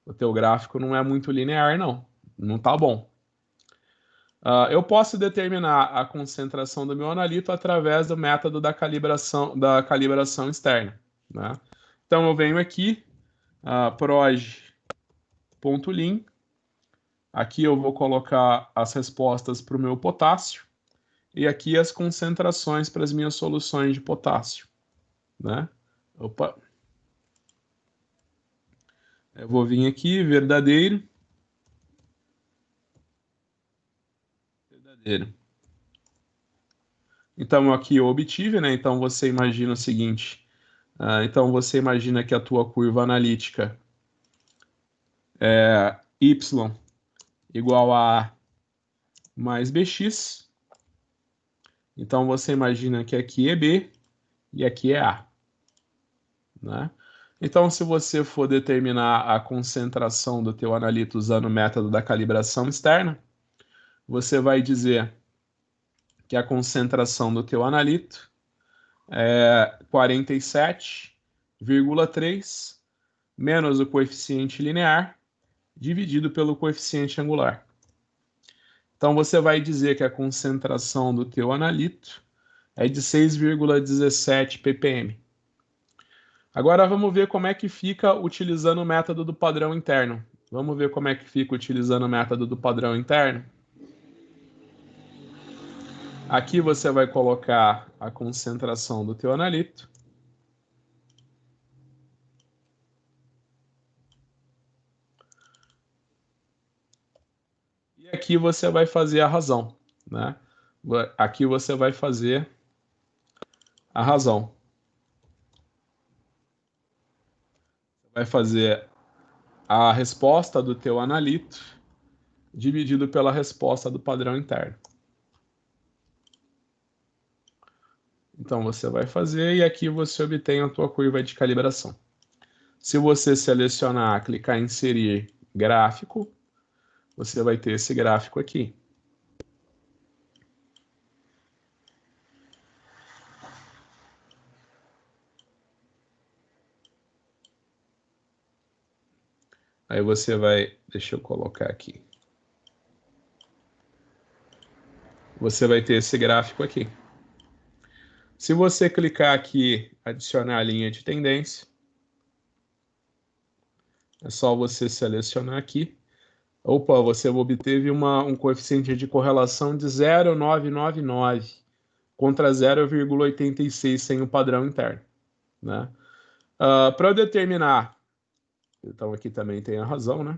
O teu gráfico não é muito linear, não. Não tá bom. Eu posso determinar a concentração do meu analito através do método da calibração externa, né? Então eu venho aqui, proj.lim. Aqui eu vou colocar as respostas para o meu potássio e aqui as concentrações para as minhas soluções de potássio, né? Opa. Eu vou vir aqui, verdadeiro. Então aqui eu obtive, né? Então você imagina o seguinte. Então você imagina que a tua curva analítica é y igual a A mais bx. Então você imagina que aqui é B e aqui é A, né? Então, se você for determinar a concentração do teu analito usando o método da calibração externa, você vai dizer que a concentração do teu analito é 47,3 menos o coeficiente linear dividido pelo coeficiente angular. Então, você vai dizer que a concentração do teu analito é de 6,17 ppm. Agora vamos ver como é que fica utilizando o método do padrão interno. Vamos ver como é que fica utilizando o método do padrão interno. Aqui você vai colocar a concentração do teu analito. E aqui você vai fazer a razão, né? Aqui você vai fazer a razão. Vai fazer a resposta do teu analito dividido pela resposta do padrão interno. Então você vai fazer e aqui você obtém a tua curva de calibração. Se você selecionar, clicar em inserir gráfico, você vai ter esse gráfico aqui. Aí você vai, deixa eu colocar aqui. Você vai ter esse gráfico aqui. Se você clicar aqui, adicionar a linha de tendência, é só você selecionar aqui. Opa, você obteve um coeficiente de correlação de 0,999 contra 0,86 sem o padrão interno, né? Para eu determinar, então aqui também tem a razão, né?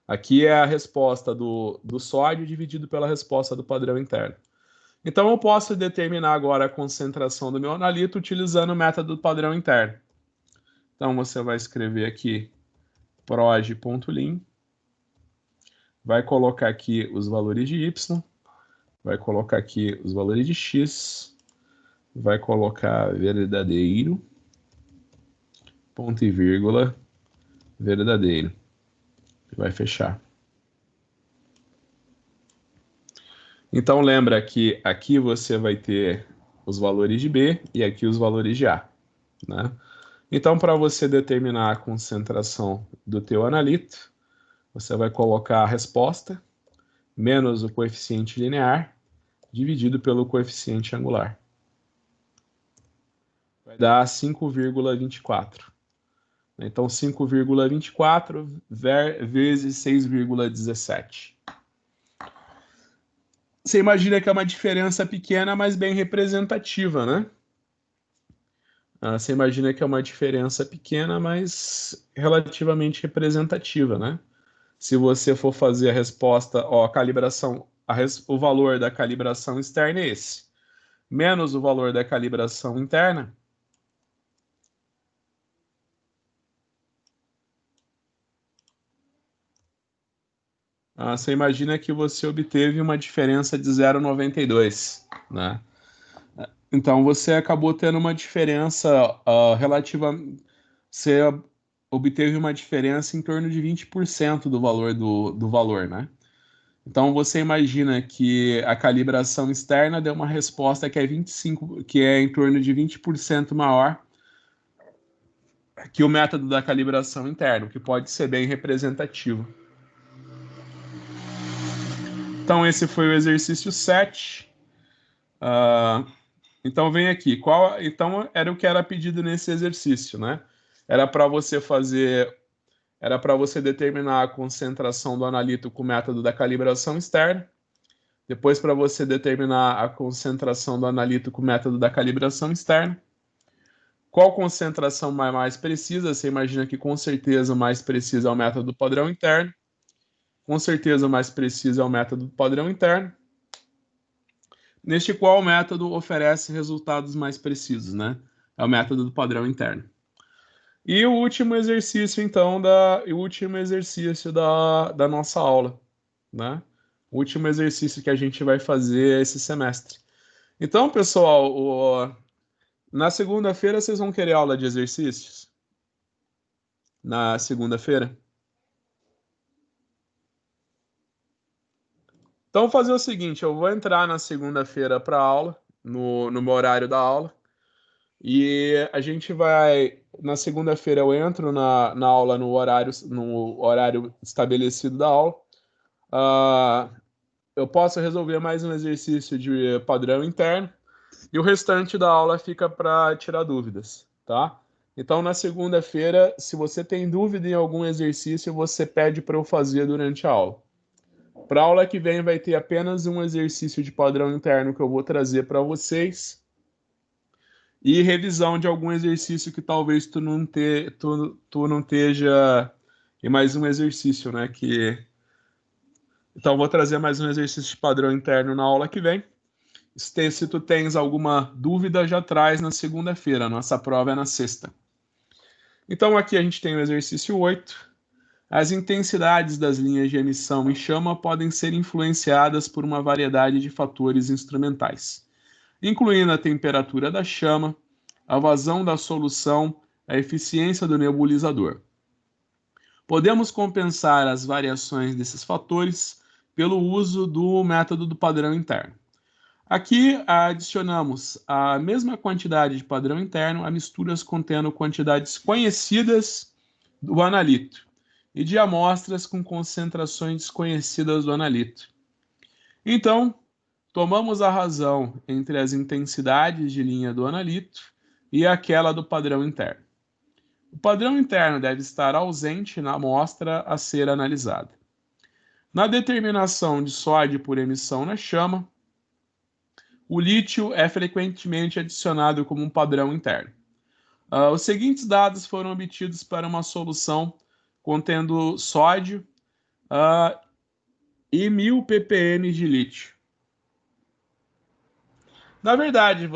Aqui é a resposta do sódio dividido pela resposta do padrão interno. Então eu posso determinar agora a concentração do meu analito utilizando o método do padrão interno. Então você vai escrever aqui proj.lim, vai colocar aqui os valores de y, vai colocar aqui os valores de x, vai colocar verdadeiro, ponto e vírgula, verdadeiro. Vai fechar. Então lembra que aqui você vai ter os valores de B e aqui os valores de A, né? Então, para você determinar a concentração do teu analito, você vai colocar a resposta menos o coeficiente linear dividido pelo coeficiente angular. Vai dar 5,24. Então, 5,24 vezes 6,17. Você imagina que é uma diferença pequena, mas bem representativa, né? Você imagina que é uma diferença pequena, mas relativamente representativa, né? Se você for fazer a resposta, ó, a calibração, o valor da calibração externa é esse, menos o valor da calibração interna, você imagina que você obteve uma diferença de 0,92, né? Então você acabou tendo uma diferença relativa. Você obteve uma diferença em torno de 20% do valor do valor, né? Então você imagina que a calibração externa deu uma resposta que é 25, que é em torno de 20% maior que o método da calibração interna, o que pode ser bem representativo. Então esse foi o exercício 7. Então vem aqui. Então era o que era pedido nesse exercício, né? Era para você determinar a concentração do analito com o método da calibração externa. Depois, para você determinar a concentração do analito com o método da calibração externa. Qual concentração mais precisa? Você imagina que com certeza o mais preciso é o método do padrão interno. Com certeza o mais preciso é o método do padrão interno. Neste qual o método oferece resultados mais precisos, né? É o método do padrão interno. E o último exercício, então, da nossa aula, né? O último exercício que a gente vai fazer esse semestre. Então, pessoal, na segunda-feira vocês vão querer aula de exercícios? Na segunda-feira? Então, vou fazer o seguinte, eu vou entrar na segunda-feira para aula, no meu horário da aula, e a gente vai, na segunda-feira eu entro na aula no horário estabelecido da aula. Eu posso resolver mais um exercício de padrão interno, e o restante da aula fica para tirar dúvidas, tá? Então, na segunda-feira, se você tem dúvida em algum exercício, você pede para eu fazer durante a aula. Para a aula que vem vai ter apenas um exercício de padrão interno que eu vou trazer para vocês e revisão de algum exercício que talvez tu não esteja e mais um exercício, né? Então vou trazer mais um exercício de padrão interno na aula que vem. Se tu tens alguma dúvida, já traz na segunda-feira. Nossa prova é na sexta. Então aqui a gente tem o exercício 8. As intensidades das linhas de emissão em chama podem ser influenciadas por uma variedade de fatores instrumentais, incluindo a temperatura da chama, a vazão da solução, a eficiência do nebulizador. Podemos compensar as variações desses fatores pelo uso do método do padrão interno. Aqui adicionamos a mesma quantidade de padrão interno a misturas contendo quantidades conhecidas do analito e de amostras com concentrações desconhecidas do analito. Então, tomamos a razão entre as intensidades de linha do analito e aquela do padrão interno. O padrão interno deve estar ausente na amostra a ser analisada. Na determinação de sódio por emissão na chama, o lítio é frequentemente adicionado como um padrão interno. Os seguintes dados foram obtidos para uma solução contendo sódio e 1000 ppm de lítio. Na verdade,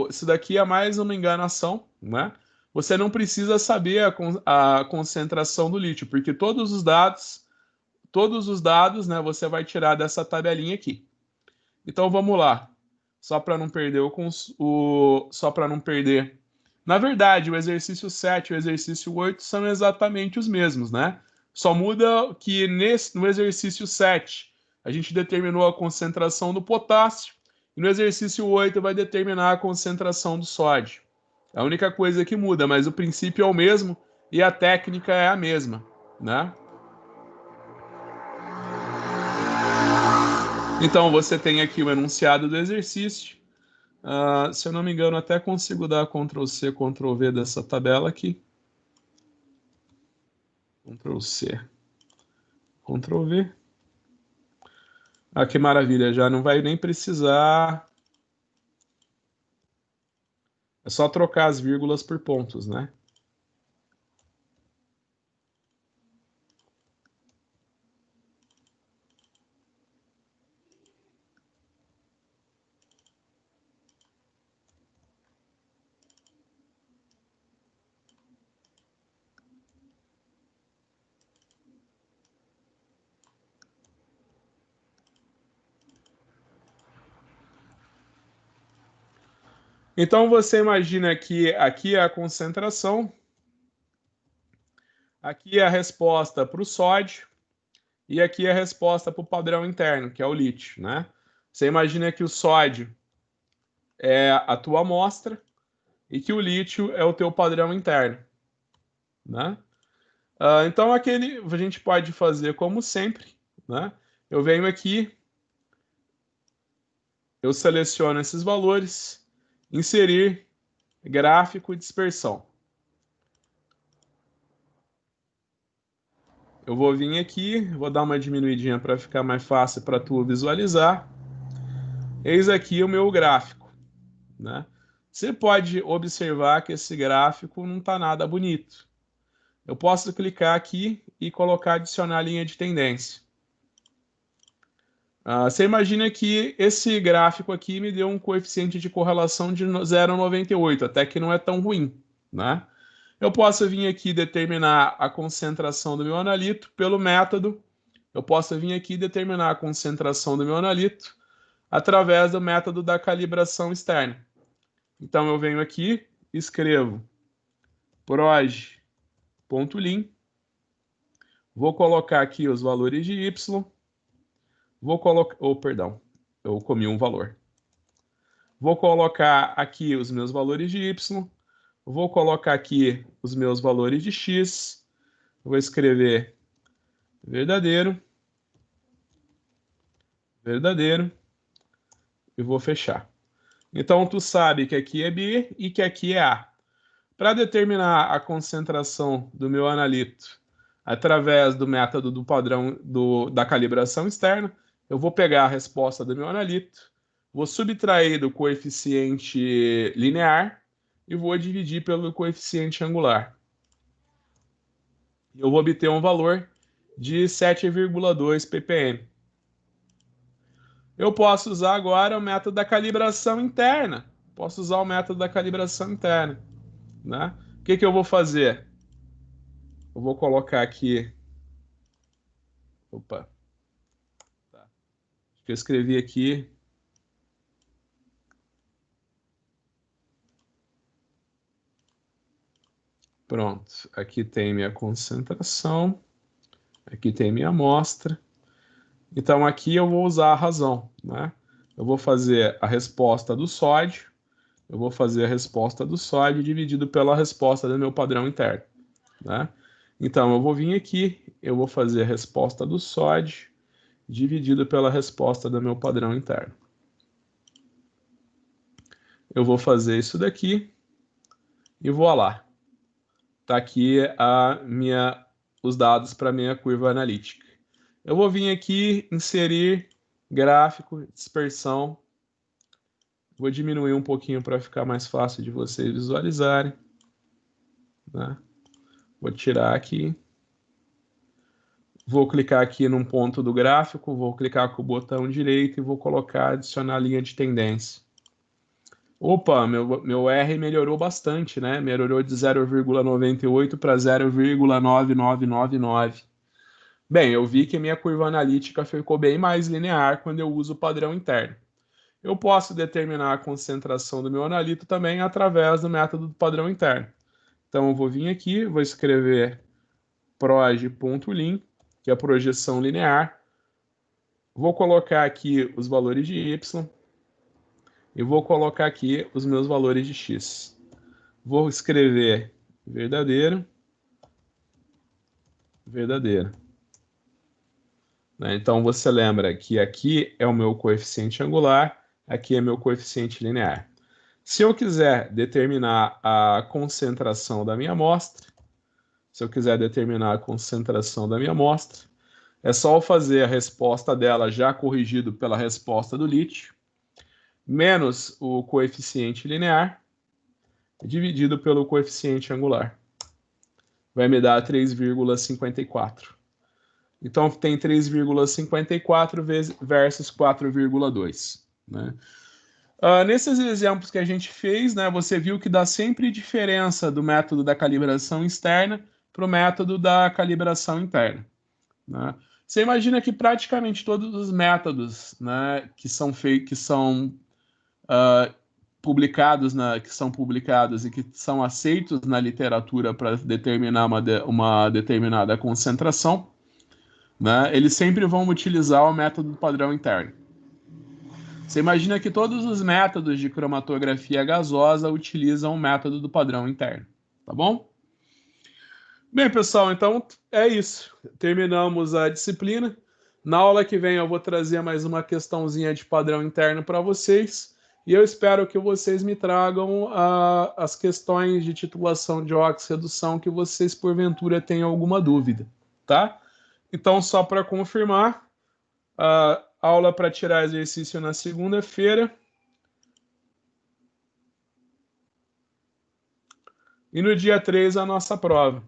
isso daqui é mais uma enganação, né? Você não precisa saber a concentração do lítio, porque todos os dados, né, você vai tirar dessa tabelinha aqui. Então vamos lá, só para não perder só para não perder. Na verdade, o exercício 7 e o exercício 8 são exatamente os mesmos, né? Só muda que no exercício 7 a gente determinou a concentração do potássio e no exercício 8 vai determinar a concentração do sódio. É a única coisa que muda, mas o princípio é o mesmo e a técnica é a mesma, né? Então você tem aqui o enunciado do exercício. Se eu não me engano, até consigo dar Ctrl+C, Ctrl+V dessa tabela aqui. Ctrl+C, Ctrl+V. Que maravilha, já não vai nem precisar. É só trocar as vírgulas por pontos, né? Então você imagina que aqui é a concentração Aqui é a resposta para o sódio e aqui é a resposta para o padrão interno, que é o lítio, né? Você imagina que o sódio é a tua amostra e que o lítio é o teu padrão interno, né? Então, a gente pode fazer como sempre, né? Eu venho aqui, eu seleciono esses valores, inserir gráfico e dispersão. Eu vou vir aqui, vou dar uma diminuidinha para ficar mais fácil para tu visualizar. Eis aqui o meu gráfico, né? Você pode observar que esse gráfico não está nada bonito. Eu posso clicar aqui e colocar adicionar linha de tendência. Você imagina que esse gráfico aqui me deu um coeficiente de correlação de 0,98, até que não é tão ruim, né? Eu posso vir aqui determinar a concentração do meu analito pelo método. Eu posso vir aqui determinar a concentração do meu analito através do método da calibração externa. Então, eu venho aqui, escrevo proj.lin, vou colocar aqui os valores de y, vou colocar... Oh, perdão, eu comi um valor. Vou colocar aqui os meus valores de y, vou colocar aqui os meus valores de x, vou escrever verdadeiro, verdadeiro, e vou fechar. Então, tu sabe que aqui é B e que aqui é A. Para determinar a concentração do meu analito através do método do padrão da calibração externa, eu vou pegar a resposta do meu analito, vou subtrair do coeficiente linear e vou dividir pelo coeficiente angular. Eu vou obter um valor de 7,2 ppm. Eu posso usar agora o método da calibração interna. Posso usar o método da calibração interna, né? O que eu vou fazer? Eu vou colocar aqui... Opa. Tá. Acho que eu escrevi aqui... Pronto. Aqui tem minha concentração. Aqui tem minha amostra. Então, aqui eu vou usar a razão, né? Eu vou fazer a resposta do sódio. Eu vou fazer a resposta do sódio dividido pela resposta do meu padrão interno, né? Então, eu vou vir aqui, eu vou fazer a resposta do sódio dividido pela resposta do meu padrão interno. Eu vou fazer isso daqui e vou lá. Tá aqui os dados para a minha curva analítica. Eu vou vir aqui, inserir gráfico, dispersão. Vou diminuir um pouquinho para ficar mais fácil de vocês visualizarem, né? Vou tirar aqui. Vou clicar aqui num ponto do gráfico, vou clicar com o botão direito e vou colocar adicionar linha de tendência. Opa, meu R melhorou bastante, né? Melhorou de 0,98 para 0,9999. Bem, eu vi que minha curva analítica ficou bem mais linear quando eu uso o padrão interno. Eu posso determinar a concentração do meu analito também através do método do padrão interno. Então, eu vou vir aqui, vou escrever proj.lin, que é a projeção linear. Vou colocar aqui os valores de y e vou colocar aqui os meus valores de x. Vou escrever verdadeiro, verdadeiro. Então, você lembra que aqui é o meu coeficiente angular, aqui é meu coeficiente linear. Se eu quiser determinar a concentração da minha amostra, é só eu fazer a resposta dela já corrigido pela resposta do lítio, menos o coeficiente linear, dividido pelo coeficiente angular. Vai me dar 3,54. Então, tem 3,54 versus 4,2. Né? Nesses exemplos que a gente fez, né, você viu que dá sempre diferença do método da calibração externa para o método da calibração interna. Né? Você imagina que praticamente todos os métodos, né, que são que são publicados e que são aceitos na literatura para determinar uma determinada concentração, né, eles sempre vão utilizar o método do padrão interno. Você imagina que todos os métodos de cromatografia gasosa utilizam o método do padrão interno, tá bom? Bem, pessoal, então é isso. Terminamos a disciplina. Na aula que vem eu vou trazer mais uma questãozinha de padrão interno para vocês. E eu espero que vocês me tragam as questões de titulação de oxirredução que vocês, porventura, tenham alguma dúvida, tá? Então, só para confirmar, a aula para tirar exercício na segunda-feira. E no dia 3, a nossa prova.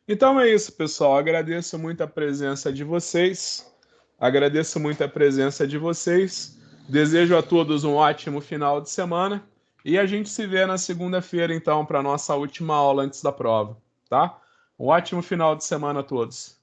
Então é isso, pessoal. Agradeço muito a presença de vocês. Desejo a todos um ótimo final de semana. E a gente se vê na segunda-feira, então, para a nossa última aula antes da prova, tá? Um ótimo final de semana a todos.